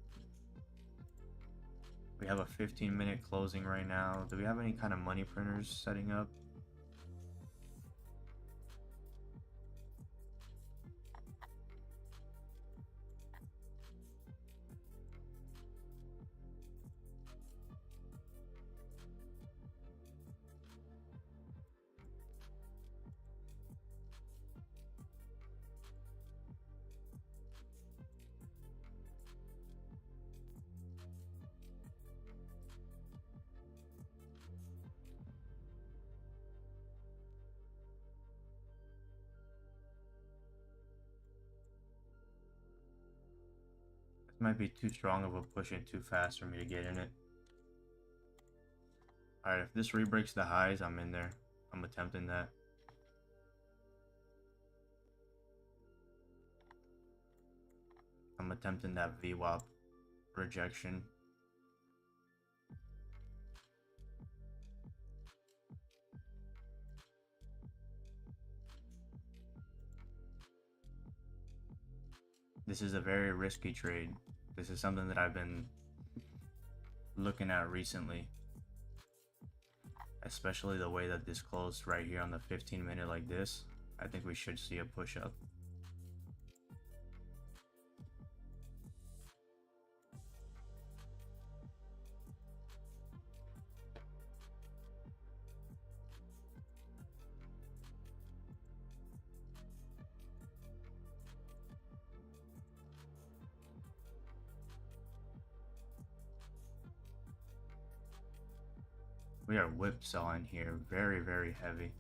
We have a 15-minute closing right now. Do we have any kind of money printers setting up? Might be too strong of a push in too fast for me to get in it. Alright, if this re-breaks the highs, I'm in there. I'm attempting that. I'm attempting that VWAP rejection. This is a very risky trade. This is something that I've been looking at recently. Especially the way that this closed right here on the 15-minute like this. I think we should see a push up. We are whipsawing here, very, very heavy.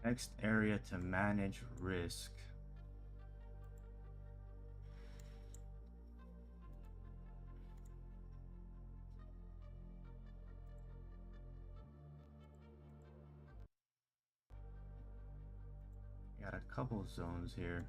Next area to manage risk. Got a couple zones here.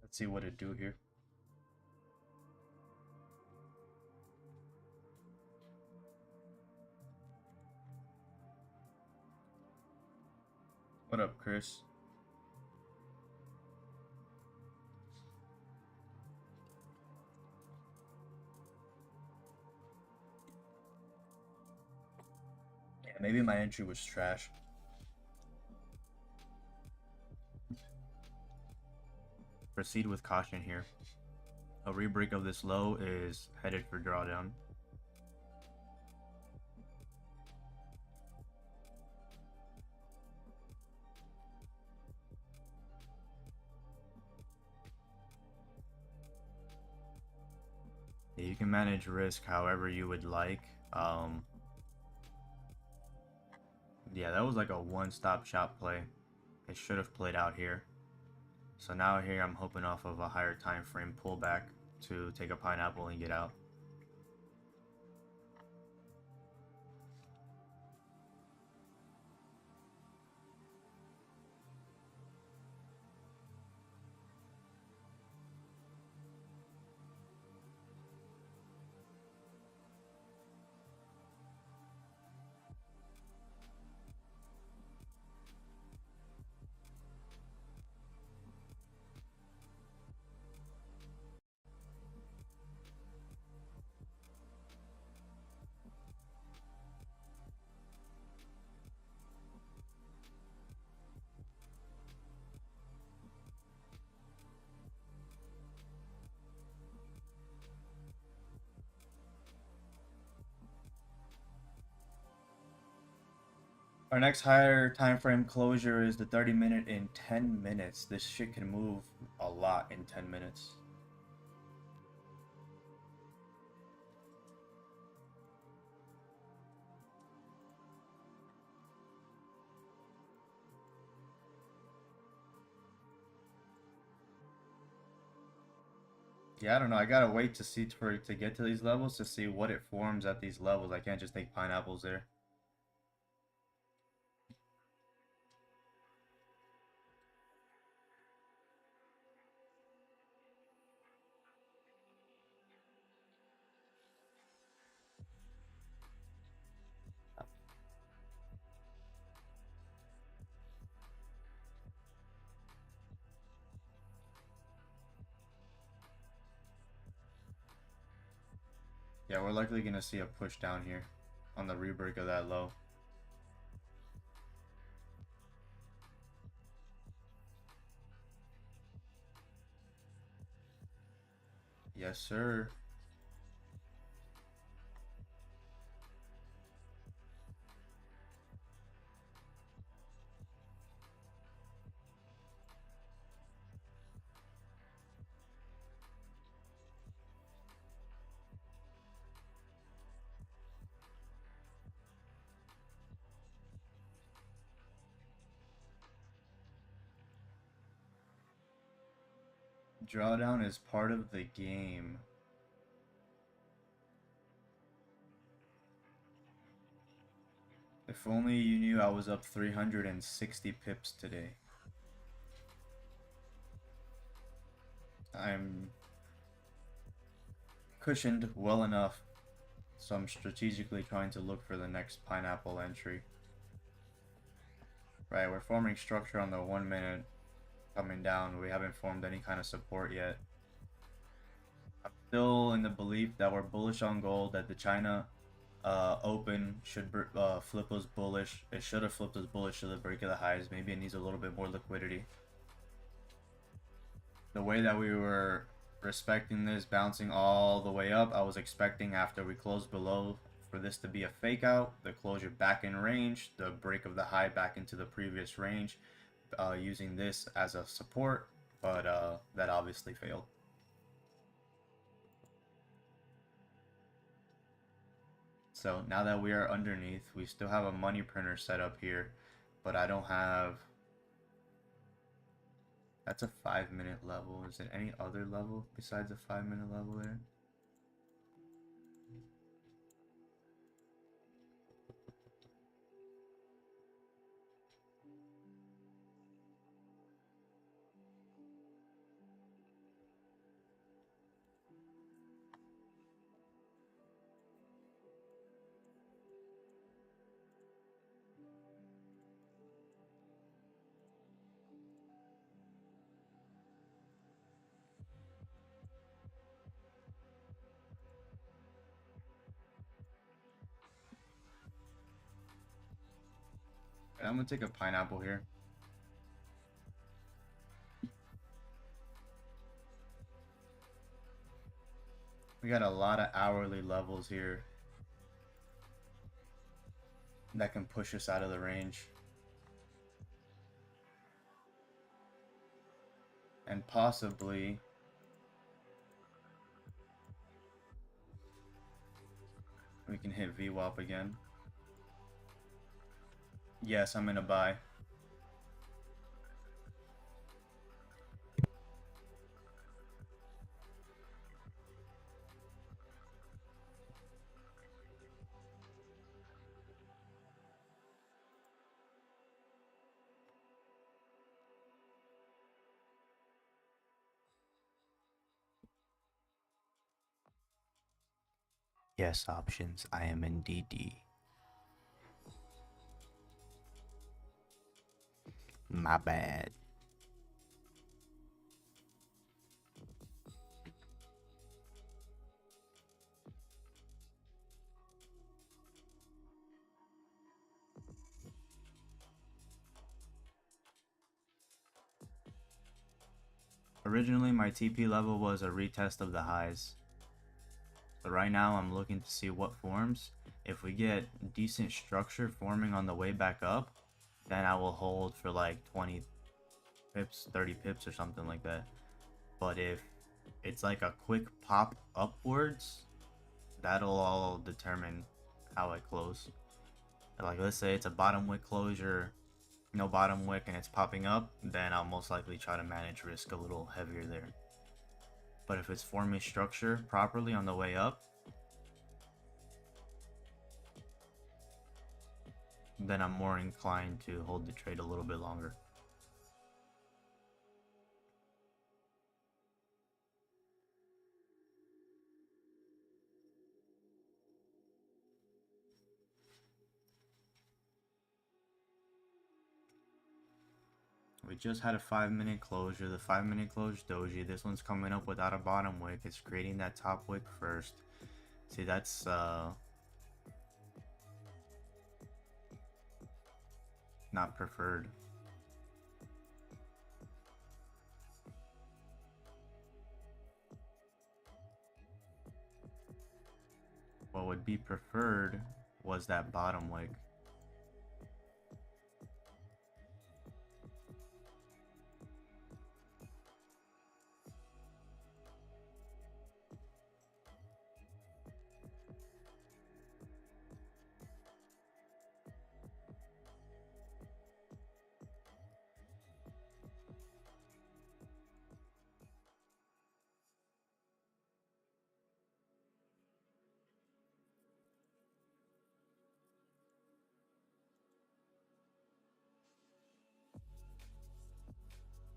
Let's see what it do here. What up, Chris? Yeah, maybe my entry was trash. Proceed with caution here. A rebreak of this low is headed for drawdown. Yeah, you can manage risk however you would like. Yeah, that was like a one-stop shop play. It should have played out here. So now here I'm hoping off of a higher time frame pullback to take a pineapple and get out. Our next higher time frame closure is the 30-minute in 10 minutes. This shit can move a lot in 10 minutes. Yeah, I don't know. I gotta wait to see for it to get to these levels to see what it forms at these levels. I can't just take pineapples there. Yeah, we're likely gonna see a push down here on the rebreak of that low. Yes, sir. Drawdown is part of the game. If only you knew I was up 360 pips today. I'm cushioned well enough, so I'm strategically trying to look for the next pineapple entry. Right, we're forming structure on the 1 minute coming down. We haven't formed any kind of support yet. I'm still in the belief that we're bullish on gold, that the China open should flip us bullish. It should have flipped us bullish to the break of the highs. Maybe it needs a little bit more liquidity. The way that we were respecting this, bouncing all the way up, I was expecting after we closed below for this to be a fake out, the closure back in range, the break of the high back into the previous range, using this as a support, but that obviously failed. So now that we are underneath, we still have a money printer set up here, but I don't have... That's a 5-minute level. Is there any other level besides a 5-minute level there? I'm gonna take a pineapple here. We got a lot of hourly levels here that can push us out of the range. And possibly we can hit VWAP again. Yes, I'm gonna buy. Yes, options. I am in DD. My bad. Originally, my TP level was a retest of the highs. But right now, I'm looking to see what forms. If we get decent structure forming on the way back up, then I will hold for like 20 pips, 30 pips or something like that. But if it's like a quick pop upwards, that'll all determine how I close. Like, let's say it's a bottom wick closure, no bottom wick, and it's popping up, then I'll most likely try to manage risk a little heavier there. But if it's forming structure properly on the way up, then I'm more inclined to hold the trade a little bit longer. We just had a 5-minute closure. The 5-minute closure doji. This one's coming up without a bottom wick. It's creating that top wick first. See, that's not preferred. What would be preferred was that bottom wick.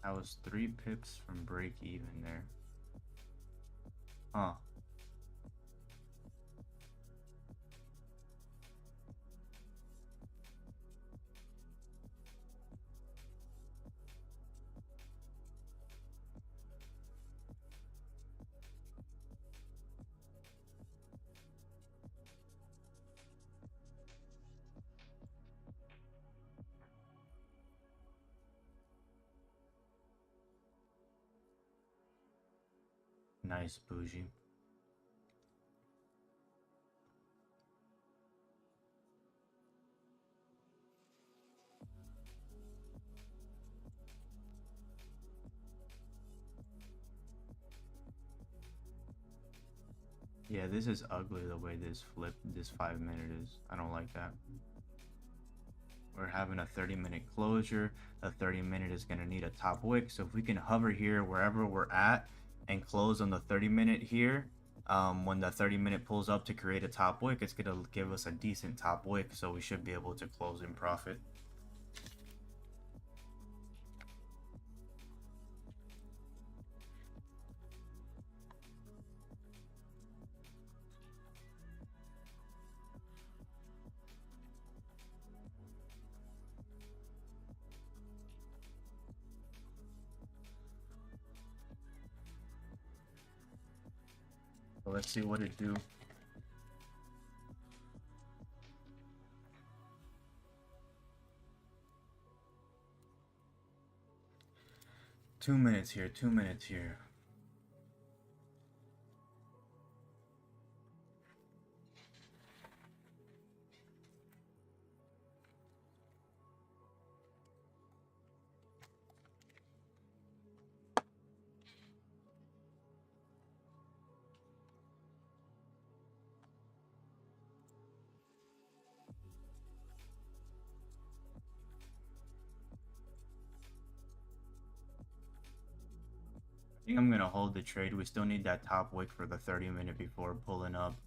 I was 3 pips from break even there. Huh. Nice, bougie. Yeah, this is ugly the way this 5-minute is. I don't like that. We're having a 30-minute closure. A 30-minute is going to need a top wick. So if we can hover here wherever we're at and close on the 30-minute here, when the 30-minute pulls up to create a top wick, it's going to give us a decent top wick. So we should be able to close in profit. So let's see what it do. Two minutes here, 2 minutes here. I think I'm going to hold the trade. We still need that top wick for the 30-minute before pulling up.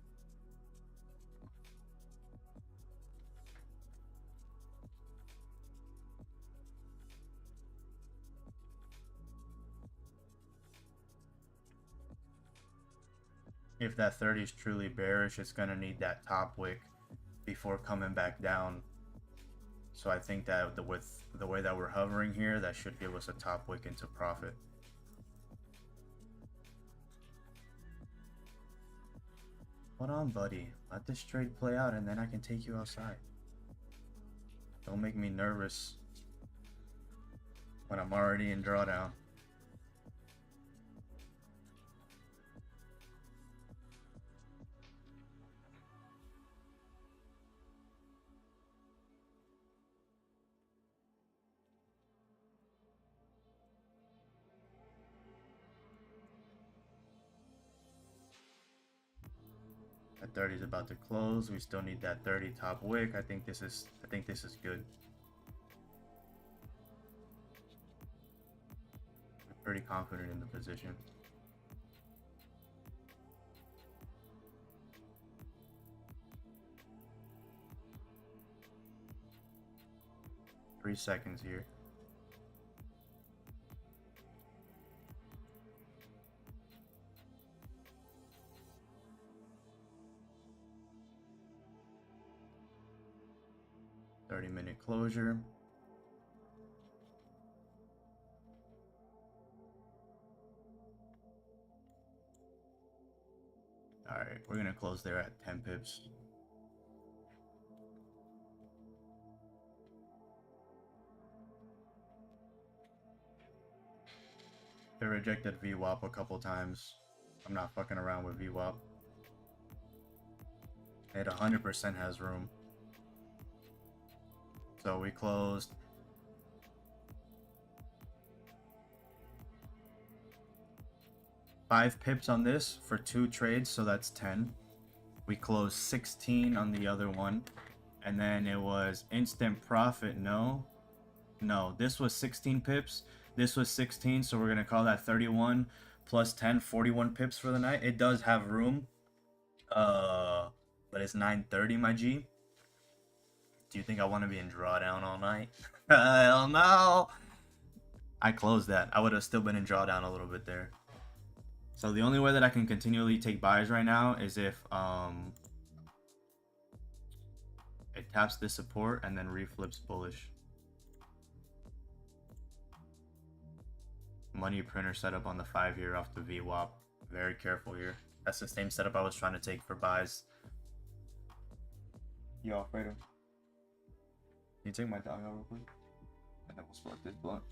If that 30 is truly bearish, it's going to need that top wick before coming back down. So I think that with the way that we're hovering here, that should give us a top wick into profit. Hold on, buddy. Let this trade play out and then I can take you outside. Don't make me nervous when I'm already in drawdown. 30 is about to close. We still need that 30 top wick. I think this is good. I'm pretty confident in the position. Three seconds here. Minute closure. All right, we're gonna close there at 10 pips. They rejected VWAP a couple times. I'm not fucking around with VWAP. It 100% has room. So we closed 5 pips on this for 2 trades, so that's 10. We closed 16 on the other one, and then it was instant profit. No, this was 16 pips. This was 16, so we're gonna call that 31 plus 10, 41 pips for the night. It does have room, but it's 9:30, my G. Do you think I want to be in drawdown all night? Hell no. I closed that. I would have still been in drawdown a little bit there. So the only way that I can continually take buys right now is if it taps this support and then reflips bullish. Money printer setup on the 5 here off the VWAP. Very careful here. That's the same setup I was trying to take for buys. Yo, Alfredo. Can you take my dog out real quick? And then we'll spark this blunt.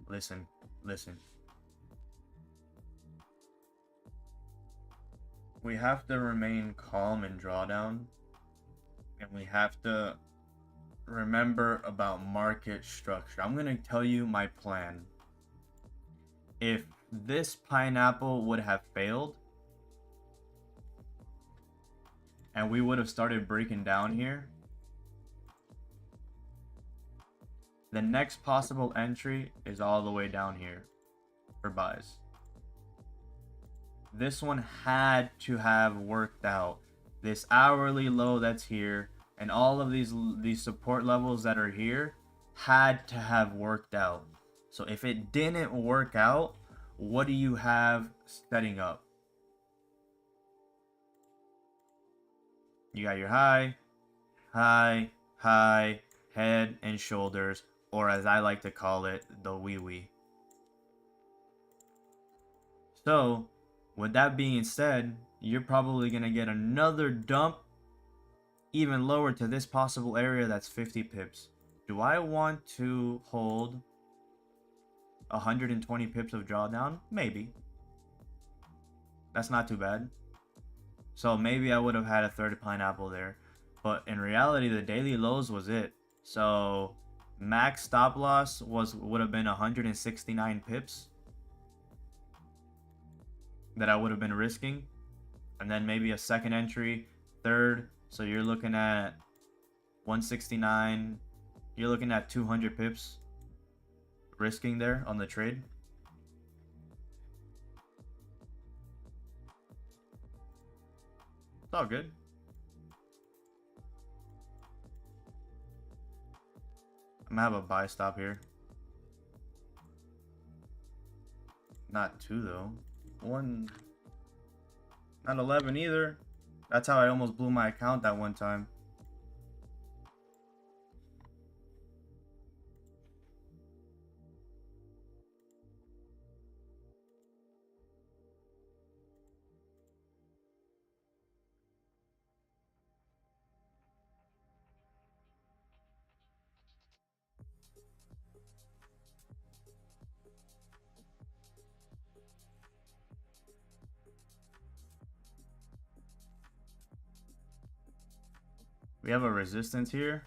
Listen. We have to remain calm in drawdown. And we have to remember about market structure. I'm going to tell you my plan. If this pineapple would have failed, and we would have started breaking down here, the next possible entry is all the way down here for buys. This one had to have worked out. This hourly low that's here and all of these support levels that are here had to have worked out. So if it didn't work out, what do you have setting up? You got your high, head and shoulders, or as I like to call it, the wee-wee. So, with that being said, you're probably going to get another dump even lower to this possible area that's 50 pips. Do I want to hold 120 pips of drawdown? Maybe. That's not too bad. So maybe I would have had a third pineapple there. But in reality, the daily lows was it. So max stop loss would have been 169 pips that I would have been risking. And then maybe a second entry, third. So you're looking at 169. You're looking at 200 pips risking there on the trade. It's all good. I'm gonna have a buy stop here. Not 2 though. 1. Not 11 either. That's how I almost blew my account that one time. We have a resistance here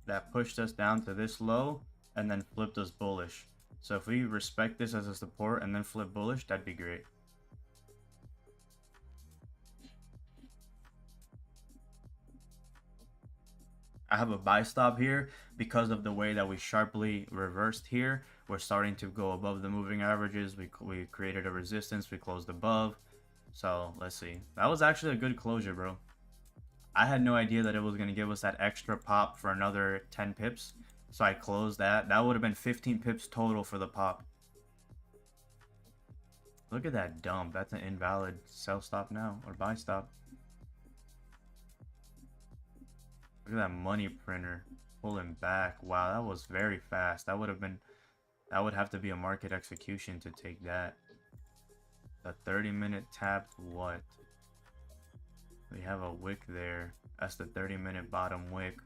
that pushed us down to this low and then flipped us bullish. So if we respect this as a support and then flip bullish, that'd be great. I have a buy stop here because of the way that we sharply reversed here. We're starting to go above the moving averages. We created a resistance. We closed above. So let's see. That was actually a good closure, bro. I had no idea that it was going to give us that extra pop for another 10 pips. So I closed that. That would have been 15 pips total for the pop. Look at that dump. That's an invalid sell stop now, or buy stop. Look at that money printer pulling back. Wow, that was very fast. That would have to be a market execution to take that. The 30-minute tapped what? We have a wick there. That's the 30-minute bottom wick,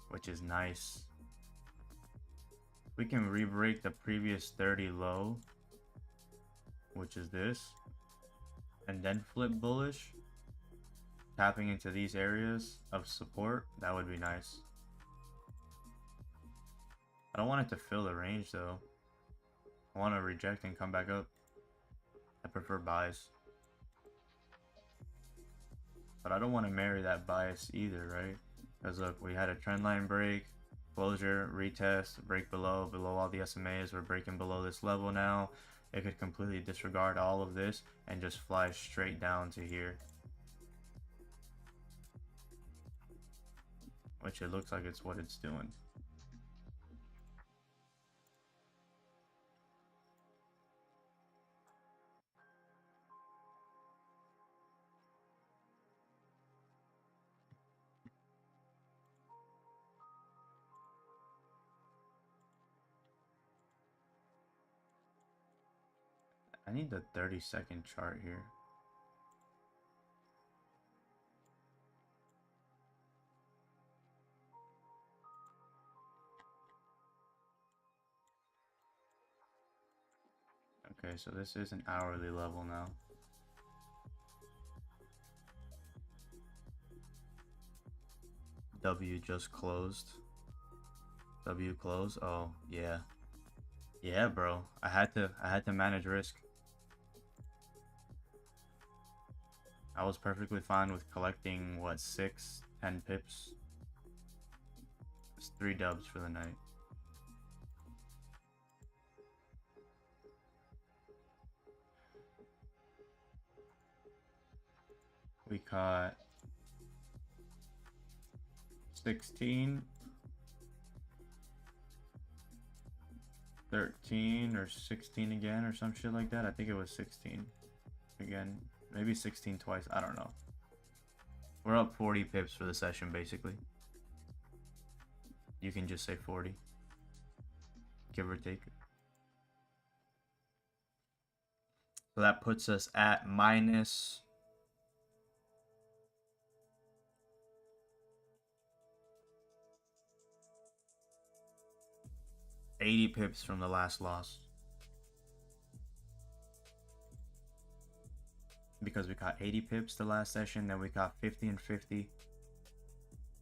which is nice. We can re-break the previous 30 low, which is this, and then flip bullish, tapping into these areas of support. That would be nice. I don't want it to fill the range though. I want to reject and come back up. I prefer buys, but I don't want to marry that bias either, right? Because look, we had a trend line break, closure, retest, break below all the SMAs. We're breaking below this level now. It could completely disregard all of this and just fly straight down to here, which it looks like it's what it's doing. I need the 30-second chart here. Okay, so this is an hourly level now. W just closed. W close. Oh, yeah. Yeah, bro. I had to manage risk. I was perfectly fine with collecting what, 6, 10 pips. It's 3 dubs for the night. We caught 16, 13, or 16 again, or some shit like that. I think it was 16 again. Maybe 16 twice. I don't know. We're up 40 pips for the session, basically. You can just say 40, give or take. So that puts us at minus $80 pips from the last loss. Because we caught 80 pips the last session, then we caught 50 and 50.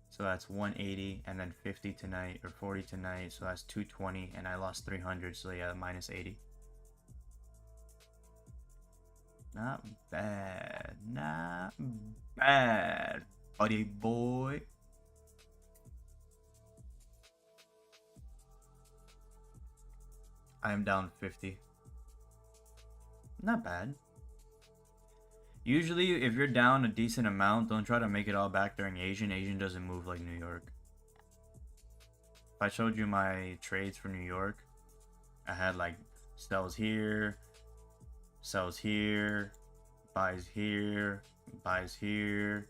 So that's 180, and then 50 tonight, or 40 tonight, so that's 220, and I lost 300, so yeah, minus 80. Not bad, not bad, buddy boy. I am down 50. Not bad. Usually, if you're down a decent amount, don't try to make it all back during Asian. Asian doesn't move like New York. If I showed you my trades for New York, I had like sells here, buys here, buys here.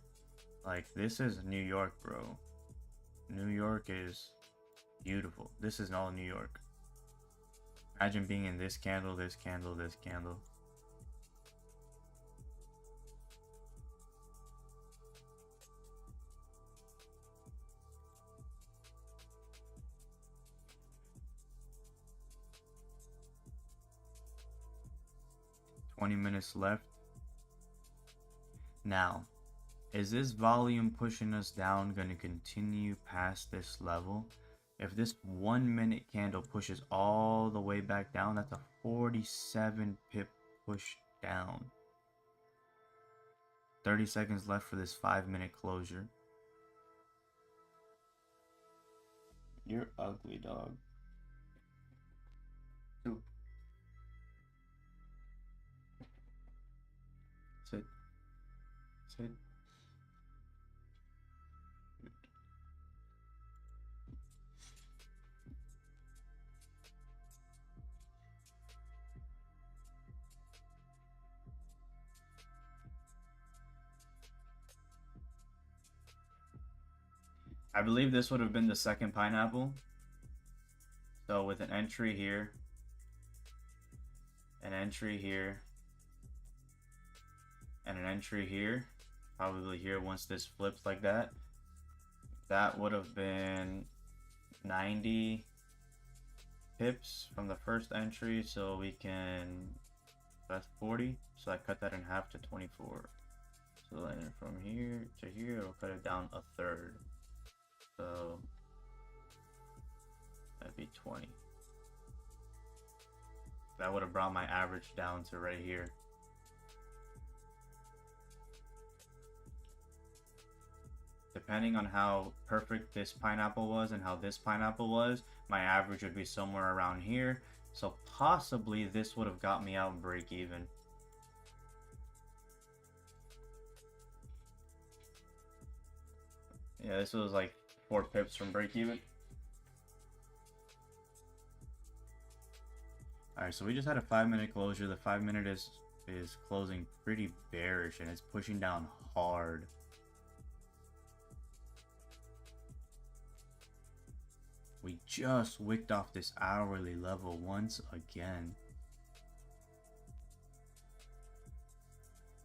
Like, this is New York, bro. New York is beautiful. This is all New York. Imagine being in this candle, this candle, this candle. $20 left. Now, is this volume pushing us down going to continue past this level? If this 1 minute candle pushes all the way back down, that's a 47 pip push down. 30 seconds left for this 5-minute closure. You're ugly, dog. Two. Sit. Sit. I believe this would have been the second pineapple. So with an entry here, an entry here, and an entry here, probably here once this flips like that, that would have been 90 pips from the first entry, so we can, that's 40, so I cut that in half to 24. So then from here to here, it'll cut it down a third. So that'd be 20. That would have brought my average down to right here. Depending on how perfect this pineapple was and how this pineapple was, my average would be somewhere around here. So possibly this would have got me out break even. Yeah, this was like 4 pips from break even. Alright, so we just had a 5-minute closure. The 5-minute is closing pretty bearish and it's pushing down hard. We just wicked off this hourly level once again.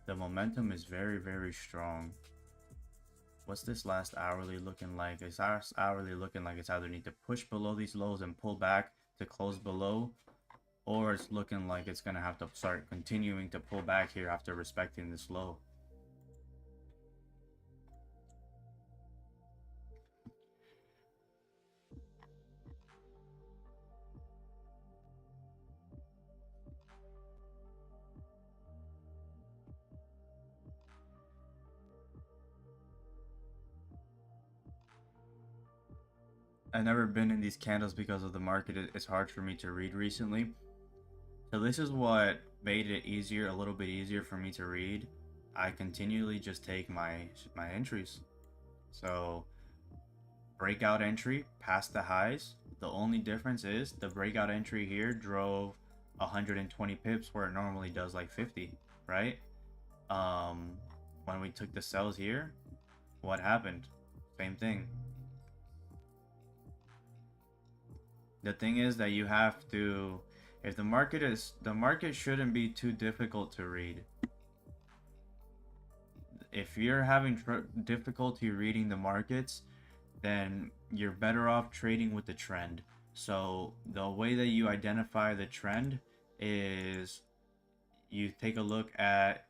The momentum is very, very strong. What's this last hourly looking like? This last hourly looking like it's either need to push below these lows and pull back to close below, or it's looking like it's gonna have to start continuing to pull back here after respecting this low. I've never been in these candles because of the market. It's hard for me to read recently. So this is what made it easier, a little bit easier for me to read. I continually just take my entries. So breakout entry past the highs. The only difference is the breakout entry here drove 120 pips where it normally does like 50, right? When we took the sells here, what happened? Same thing. The thing is that you have to, if the market shouldn't be too difficult to read. If you're having difficulty reading the markets, then you're better off trading with the trend. So the way that you identify the trend is you take a look at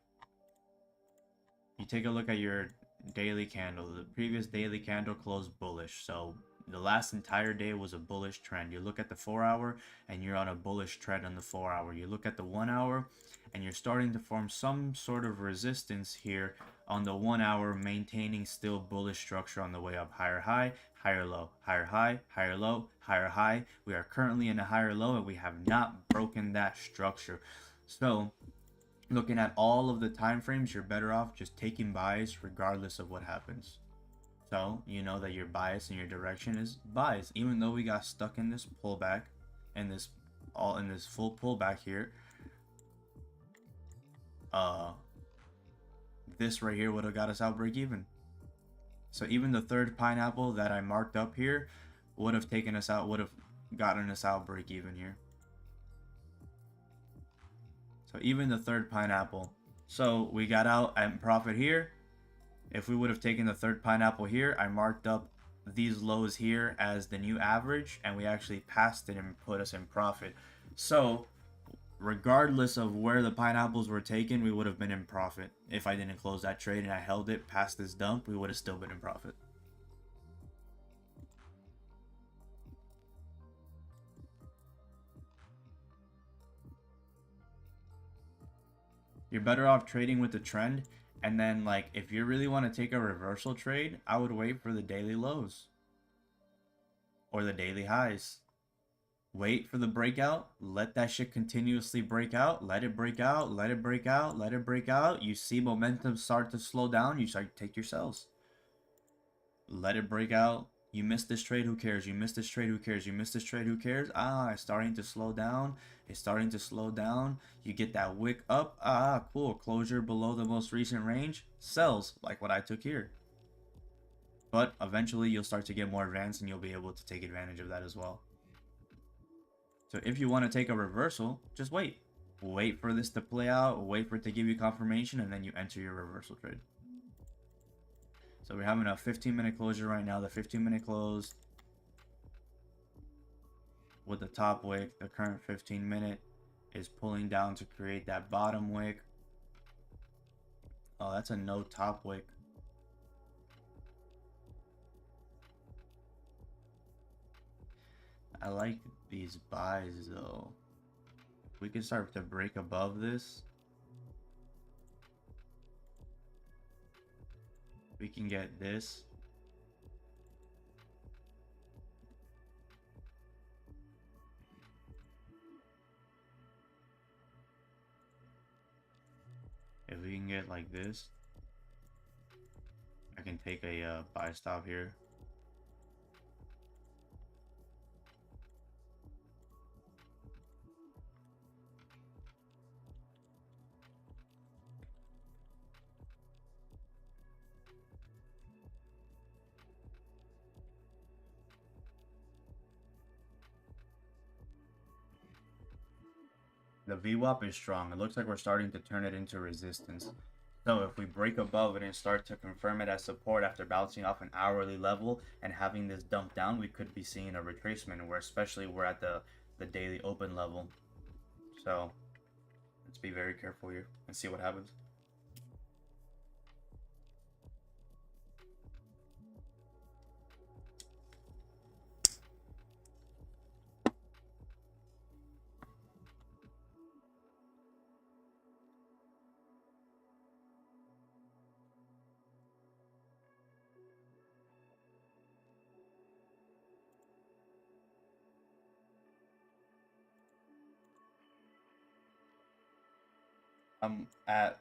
your daily candle. The previous daily candle closed bullish, so the last entire day was a bullish trend. You look at the 4-hour and you're on a bullish trend on the 4-hour. You look at the 1-hour and you're starting to form some sort of resistance here on the 1-hour, maintaining still bullish structure on the way up. Higher high, higher low, higher high, higher low, higher high. We are currently in a higher low and we have not broken that structure. So looking at all of the time frames, you're better off just taking buys regardless of what happens. So you know that your bias and your direction is buys, even though we got stuck in this pullback and this full pullback here. This right here would have got us out break even. So even the third pineapple that I marked up here would have taken us out, would have gotten us out break even here. So even the third pineapple. So we got out at profit here. If we would have taken the third pineapple here, I marked up these lows here as the new average, and we actually passed it and put us in profit. So regardless of where the pineapples were taken, we would have been in profit. If I didn't close that trade and I held it past this dump, we would have still been in profit. You're better off trading with the trend. And then, like, if you really want to take a reversal trade, I would wait for the daily lows. or the daily highs. Wait for the breakout. Let that shit continuously break out. Let it break out. Let it break out. Let it break out. You see momentum start to slow down. You start to take your sells. Let it break out. You missed this trade, who cares? You missed this trade, who cares? You missed this trade, who cares? Ah, it's starting to slow down. It's starting to slow down. You get that wick up. Ah, cool. Closure below the most recent range. Sells, like what I took here. But eventually you'll start to get more advanced and you'll be able to take advantage of that as well. So if you want to take a reversal, just wait. Wait for this to play out. Wait for it to give you confirmation, and then you enter your reversal trade. So we're having a 15-minute closure right now. The 15-minute close with the top wick, the current 15-minute is pulling down to create that bottom wick. Oh, that's a no top wick. I like these buys though. If we can start to break above this, we can get this. If we can get like this, I can take a buy stop here. The VWAP is strong. It looks like we're starting to turn it into resistance. So if we break above it and start to confirm it as support after bouncing off an hourly level and having this dump down, we could be seeing a retracement where especially we're at the daily open level. So let's be very careful here and see what happens. I'm at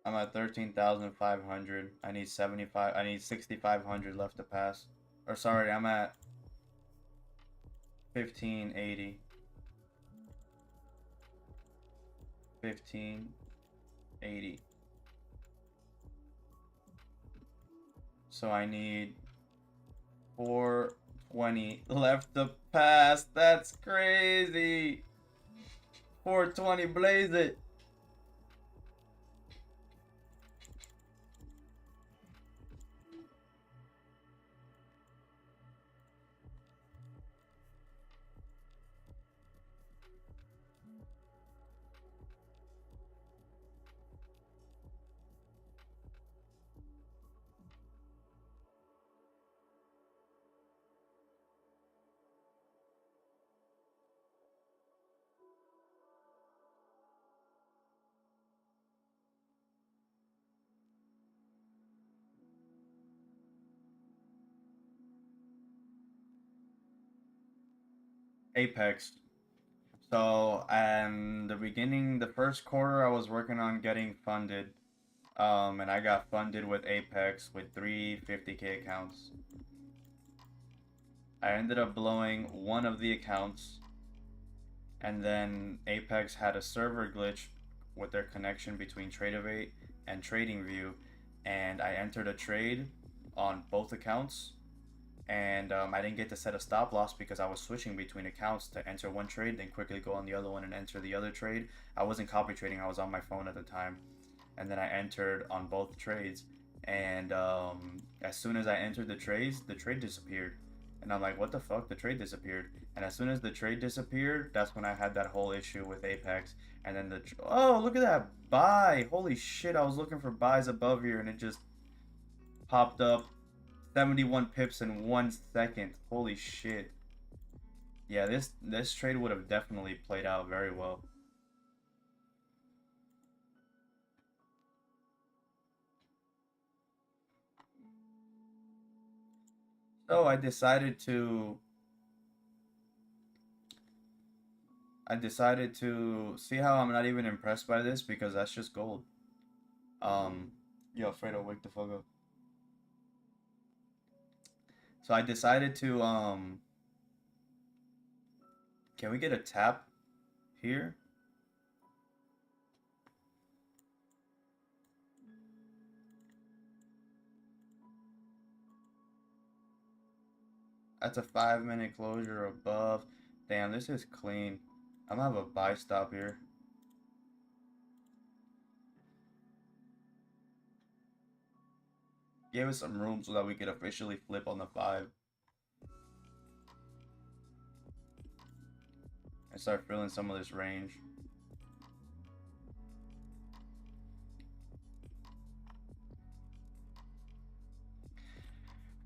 I'm at 13,500. I need 75. I need 6,500 left to pass. Or sorry, I'm at 1580. 1580. So I need 420 left to pass. That's crazy. 420, blaze it. Apex. So, the beginning, the first quarter, I was working on getting funded. And I got funded with Apex with 350K accounts. I ended up blowing one of the accounts, and then Apex had a server glitch with their connection between Tradeovate and TradingView, and I entered a trade on both accounts, and I didn't get to set a stop loss because I was switching between accounts to enter one trade, then quickly go on the other one and enter the other trade. I wasn't copy trading, I was on my phone at the time, and then I entered on both trades, and as soon as I entered the trades, the trade disappeared. And I'm like, what the fuck? The trade disappeared. And as soon as the trade disappeared, that's when I had that whole issue with Apex. And then oh, look at that buy. Holy shit, I was looking for buys above here and it just popped up 71 pips in 1 second. Holy shit. Yeah, this trade would have definitely played out very well. So I decided to see how I'm not even impressed by this because that's just gold. Um, yo, Fredo, wake the fuck up. So I decided to can we get a tap here? That's a 5 minute closure above. Damn, this is clean. I'm gonna have a buy stop here. Gave us some room so that we could officially flip on the 5 and start filling some of this range.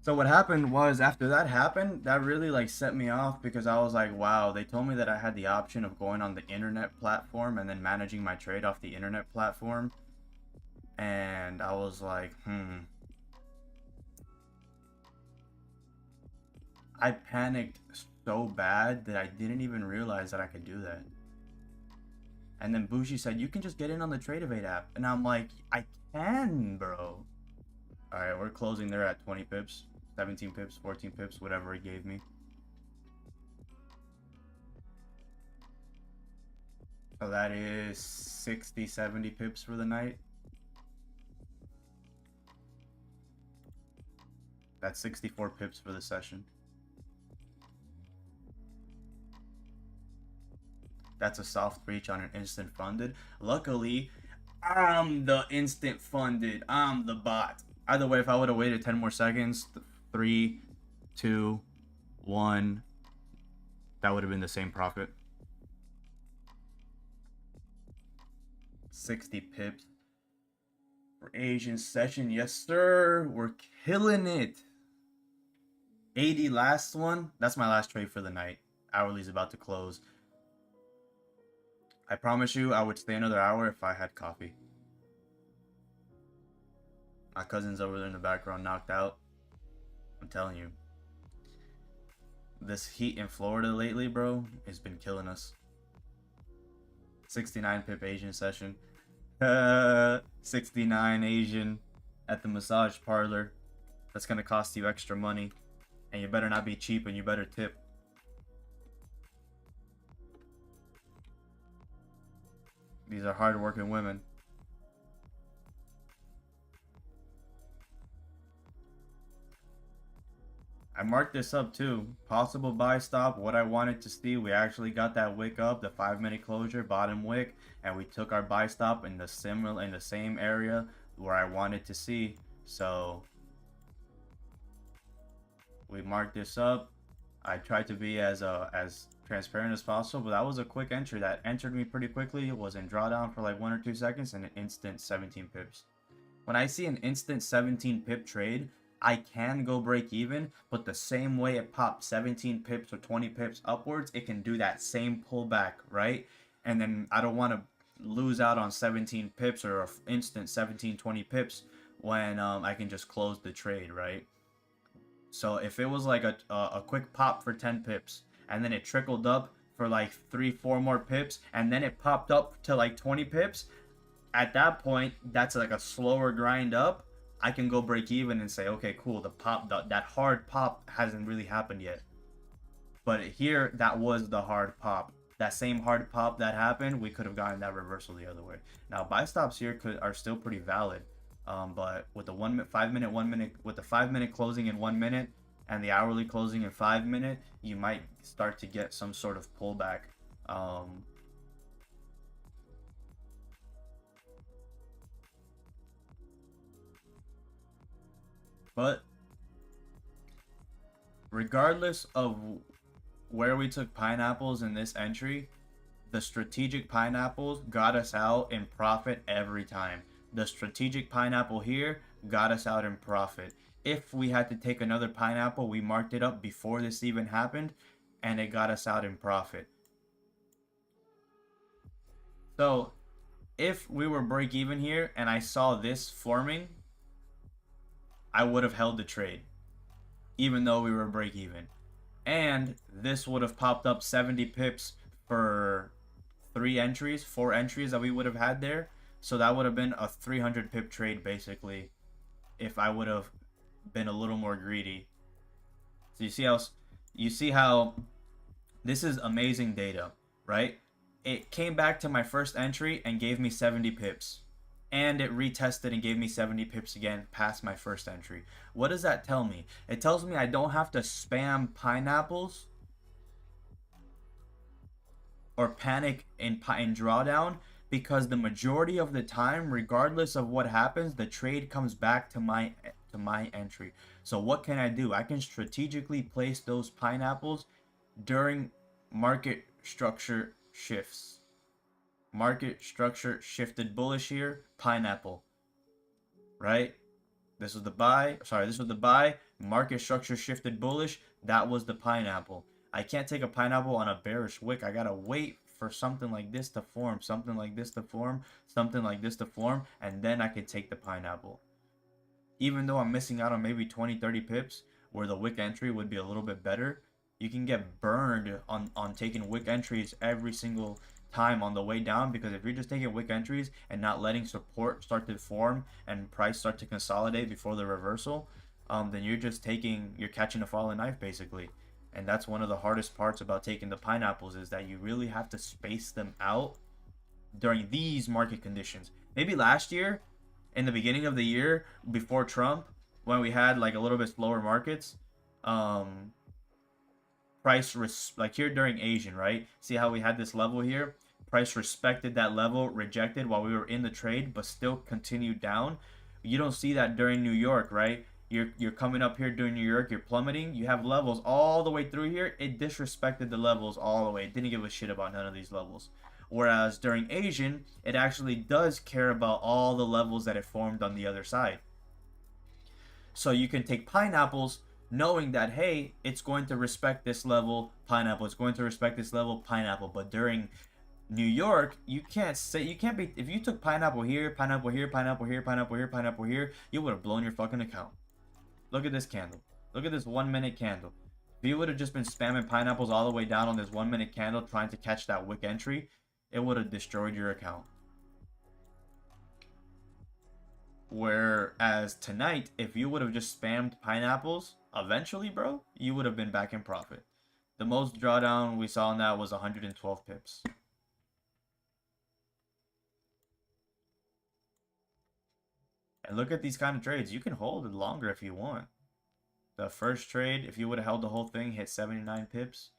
So what happened was after that happened, that really like set me off because I was like, wow, they told me that I had the option of going on the internet platform and then managing my trade off the internet platform. And I was like, I panicked so bad that I didn't even realize that I could do that. And then Bushi said, you can just get in on the Trade app. And I'm like, I can, bro. All right, we're closing there at 20 pips, 17 pips, 14 pips, whatever it gave me. So that is 60, 70 pips for the night. That's 64 pips for the session. That's a soft breach on an instant funded. Luckily, I'm the instant funded. I'm the bot. Either way, if I would have waited 10 more seconds, 3, 2, 1, that would have been the same profit. 60 pips for Asian session. Yes, sir. We're killing it. 80 last one. That's my last trade for the night. Hourly's about to close. I promise you I would stay another hour if I had coffee. My cousin's over there in the background knocked out. I'm telling you. This heat in Florida lately, bro, has been killing us. 69 pip Asian session. 69 Asian at the massage parlor. That's gonna cost you extra money. And you better not be cheap and you better tip. These are hard-working women. I marked this up too. Possible buy stop, what I wanted to see. We actually got that wick up, the 5 minute closure, bottom wick, and we took our buy stop in the same area where I wanted to see. So we marked this up. I tried to be as transparent as possible, but that was a quick entry that entered me pretty quickly. It was in drawdown for like 1 or 2 seconds and an instant 17 pips. When I see an instant 17 pip trade, I can go break even, but the same way it popped 17 pips or 20 pips upwards, it can do that same pullback, right? And then I don't want to lose out on 17 pips or instant 17, 20 pips when I can just close the trade, right? So if it was like a quick pop for 10 pips and then it trickled up for like 3, 4 more pips and then it popped up to like 20 pips, at that point, that's like a slower grind up. I can go break even and say, okay, cool, that hard pop hasn't really happened yet. But here, that was the hard pop. That same hard pop that happened, we could have gotten that reversal the other way. Now, buy stops here are still pretty valid. But with the 5 minute closing in 1 minute and the hourly closing in 5 minute, you might start to get some sort of pullback. But regardless of where we took pineapples in this entry, the strategic pineapples got us out in profit every time. The strategic pineapple here got us out in profit. If we had to take another pineapple, we marked it up before this even happened, and it got us out in profit. So if we were break even here and I saw this forming, I would have held the trade. even though we were break even. And this would have popped up 70 pips for 4 entries that we would have had there. So that would have been a 300 pip trade basically if I would have been a little more greedy. So you see how this is amazing data, right? It came back to my first entry and gave me 70 pips. And it retested and gave me 70 pips again past my first entry. What does that tell me? It tells me I don't have to spam pineapples or panic in drawdown, because the majority of the time, regardless of what happens, the trade comes back to my entry. So what can I do? I can strategically place those pineapples during market structure shifts. Market structure shifted bullish here, pineapple, right? This was the buy. Sorry, this was the buy. Market structure shifted bullish. That was the pineapple. I can't take a pineapple on a bearish wick. I gotta wait for something like this to form, something like this to form, something like this to form, and then I can take the pineapple. Even though I'm missing out on maybe 20, 30 pips, where the wick entry would be a little bit better, you can get burned on taking wick entries every single time on the way down, because if you're just taking wick entries and not letting support start to form and price start to consolidate before the reversal, then you're catching a falling knife basically. And that's one of the hardest parts about taking the pineapples, is that you really have to space them out during these market conditions. Maybe last year, in the beginning of the year before Trump, when we had like a little bit slower markets, um, like here during Asian, right? See how we had this level here? Price respected that level, rejected while we were in the trade, but still continued down. You don't see that during New York, right? You're coming up here during New York, you're plummeting. You have levels all the way through here. It disrespected the levels all the way. It didn't give a shit about none of these levels. Whereas during Asian, it actually does care about all the levels that it formed on the other side. So you can take pineapples knowing that, hey, it's going to respect this level, pineapple. It's going to respect this level, pineapple. But during New York, you can't be, if you took pineapple here, pineapple here, pineapple here, pineapple here, pineapple here, you would have blown your fucking account. Look at this candle. Look at this 1 minute candle. If you would have just been spamming pineapples all the way down on this 1 minute candle trying to catch that wick entry, it would have destroyed your account. Whereas tonight, if you would have just spammed pineapples, eventually, bro, you would have been back in profit. The most drawdown we saw on that was 112 pips. And look at these kind of trades. You can hold it longer if you want. The first trade, if you would have held the whole thing, hit 79 pips.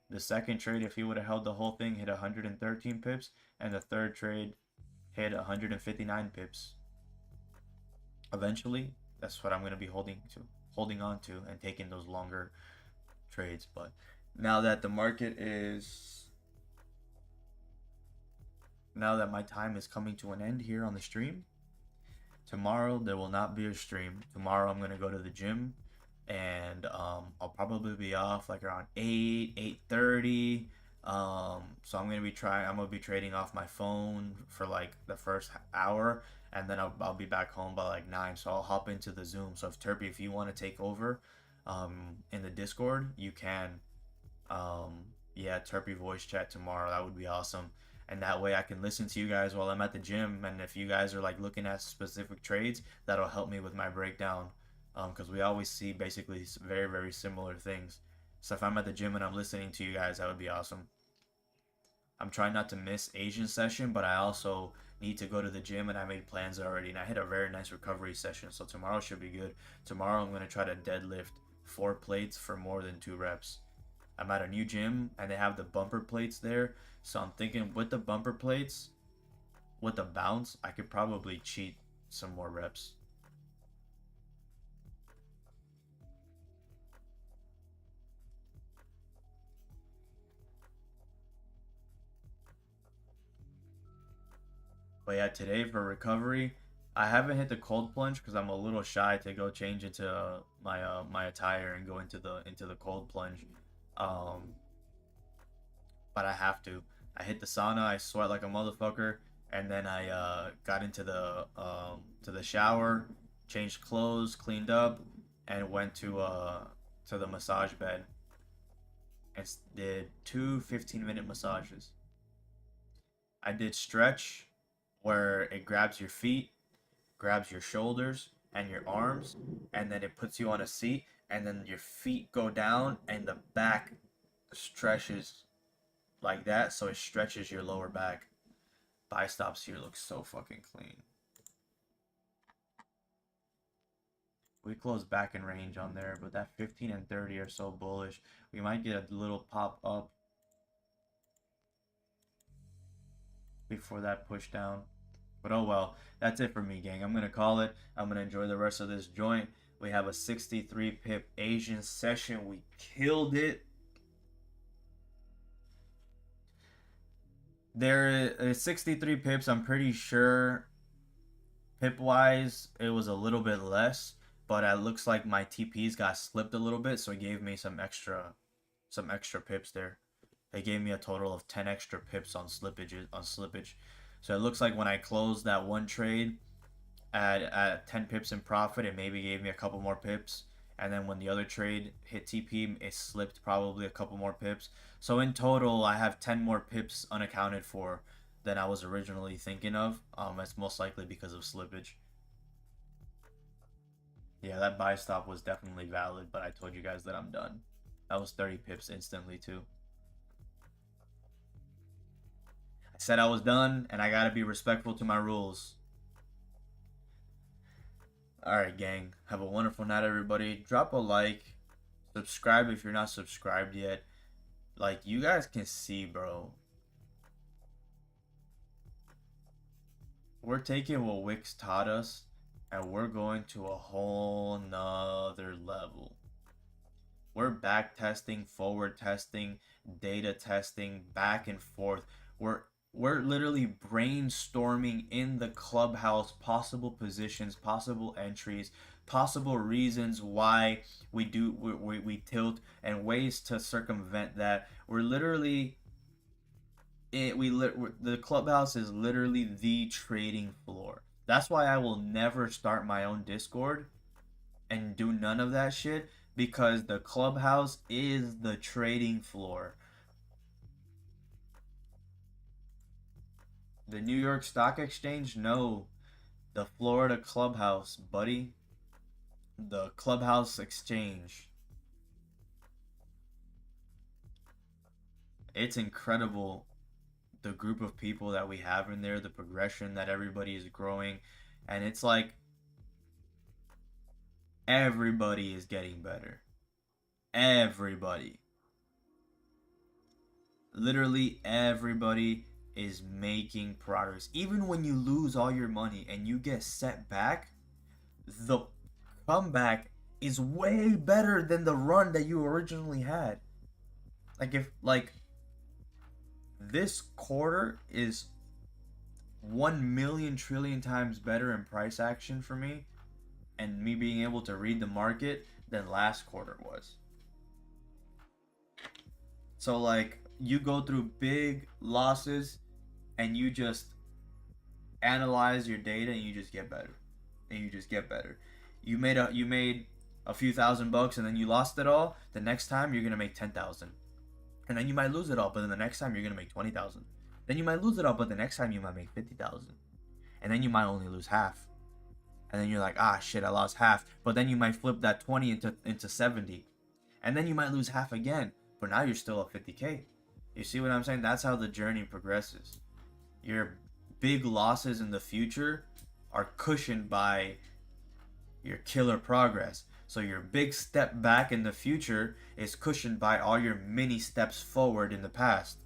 The second trade, if you would have held the whole thing, hit 113 pips. And the third trade hit 159 pips. Eventually, that's what I'm going to be holding on to and taking those longer trades. But now that now that my time is coming to an end here on the stream, tomorrow there will not be a stream. Tomorrow I'm going to go to the gym, and I'll probably be off like around 8:30. So I'm gonna be trading off my phone for like the first hour, and then I'll be back home by like 9. So I'll hop into the Zoom. So if you want to take over in the Discord, you can. Yeah, Terpy voice chat tomorrow. That would be awesome. And that way I can listen to you guys while I'm at the gym. And if you guys are like looking at specific trades, that'll help me with my breakdown. Because we always see basically very, very similar things. So if I'm at the gym and I'm listening to you guys, that would be awesome. I'm trying not to miss Asian session, but I also need to go to the gym, and I made plans already. And I hit a very nice recovery session, so tomorrow should be good. Tomorrow I'm going to try to deadlift 4 plates for more than 2 reps. I'm at a new gym, and they have the bumper plates there. So I'm thinking with the bumper plates, with the bounce, I could probably cheat some more reps. But yeah, today for recovery, I haven't hit the cold plunge because I'm a little shy to go change into my attire and go into the cold plunge. Um, but I have to. I hit the sauna, I sweat like a motherfucker, and then I got into the to the shower, changed clothes, cleaned up, and went to to the massage bed and did two 15-minute massages. I did stretch where it grabs your feet, grabs your shoulders and your arms, and then it puts you on a seat, and then your feet go down and the back stretches like that, so it stretches your lower back. Biceps here looks so fucking clean. We closed back in range on there, but that 15 and 30 are so bullish. We might get a little pop up before that push down. But oh well, that's it for me, gang. I'm going to call it. I'm going to enjoy the rest of this joint. We have a 63 pip Asian session. We killed it. There is 63 pips. I'm pretty sure pip-wise, it was a little bit less. But it looks like my TPs got slipped a little bit, so it gave me some extra pips there. They gave me a total of 10 extra pips on slippage. So it looks like when I closed that one trade at 10 pips in profit, it maybe gave me a couple more pips. And then when the other trade hit TP, it slipped probably a couple more pips. So in total, I have 10 more pips unaccounted for than I was originally thinking of. It's most likely because of slippage. Yeah, that buy stop was definitely valid, but I told you guys that I'm done. That was 30 pips instantly too. I said I was done, and I gotta be respectful to my rules. Alright, gang. Have a wonderful night, everybody. Drop a like. Subscribe if you're not subscribed yet. Like, you guys can see, bro. We're taking what Wix taught us, and we're going to a whole nother level. We're back testing, forward testing, data testing, back and forth. We're literally brainstorming in the clubhouse possible positions, possible entries, possible reasons why we tilt, and ways to circumvent that. We're literally the clubhouse is literally the trading floor. That's why I will never start my own Discord and do none of that shit, because the clubhouse is the trading floor. The New York Stock Exchange? No. The Florida Clubhouse, buddy. The Clubhouse Exchange. It's incredible, the group of people that we have in there, the progression that everybody is growing, and it's like everybody is getting better. Everybody. Literally everybody is making progress. Even when you lose all your money and you get set back, the comeback is way better than the run that you originally had. Like this quarter is 1 million trillion times better in price action for me and me being able to read the market than last quarter was. So like, you go through big losses and you just analyze your data and you just get better. And you just get better. You made a few $1,000 and then you lost it all. The next time you're gonna make 10,000. And then you might lose it all, but then the next time you're gonna make 20,000. Then you might lose it all, but the next time you might make 50,000. And then you might only lose half. And then you're like, ah shit, I lost half. But then you might flip that 20 into 70. And then you might lose half again. But now you're still at 50K. You see what I'm saying? That's how the journey progresses. Your big losses in the future are cushioned by your killer progress. So your big step back in the future is cushioned by all your mini steps forward in the past.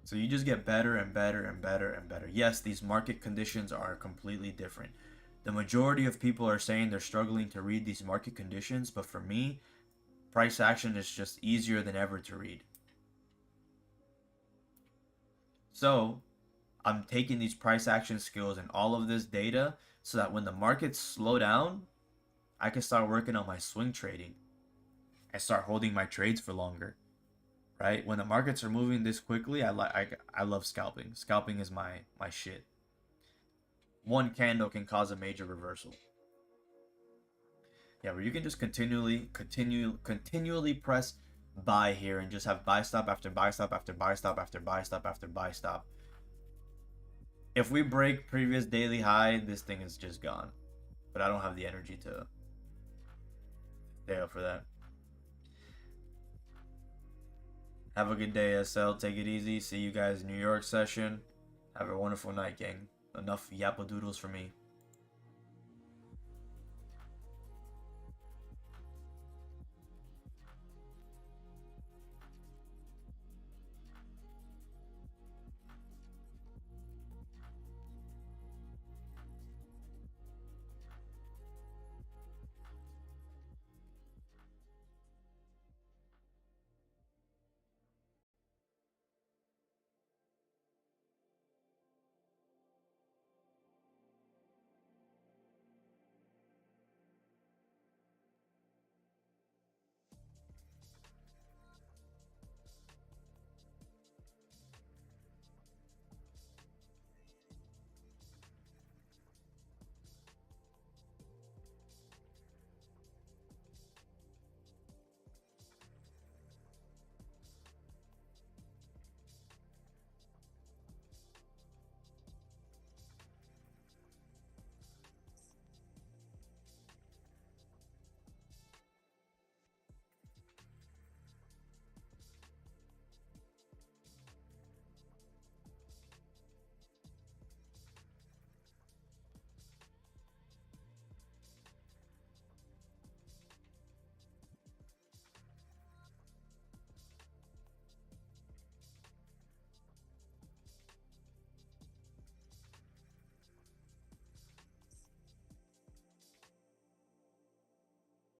So you just get better and better and better and better. Yes, these market conditions are completely different. The majority of people are saying they're struggling to read these market conditions, but for me, price action is just easier than ever to read. So I'm taking these price action skills and all of this data so that when the markets slow down, I can start working on my swing trading and start holding my trades for longer. Right? When the markets are moving this quickly, I love scalping. Scalping is my shit. One candle can cause a major reversal. Yeah, where you can just continually press buy here and just have buy stop after buy stop after buy stop after buy stop after buy stop. If we break previous daily high, this thing is just gone. But I don't have the energy to stay up for that. Have a good day, SL. Take it easy. See you guys in New York session. Have a wonderful night, gang. Enough yappadoodles for me.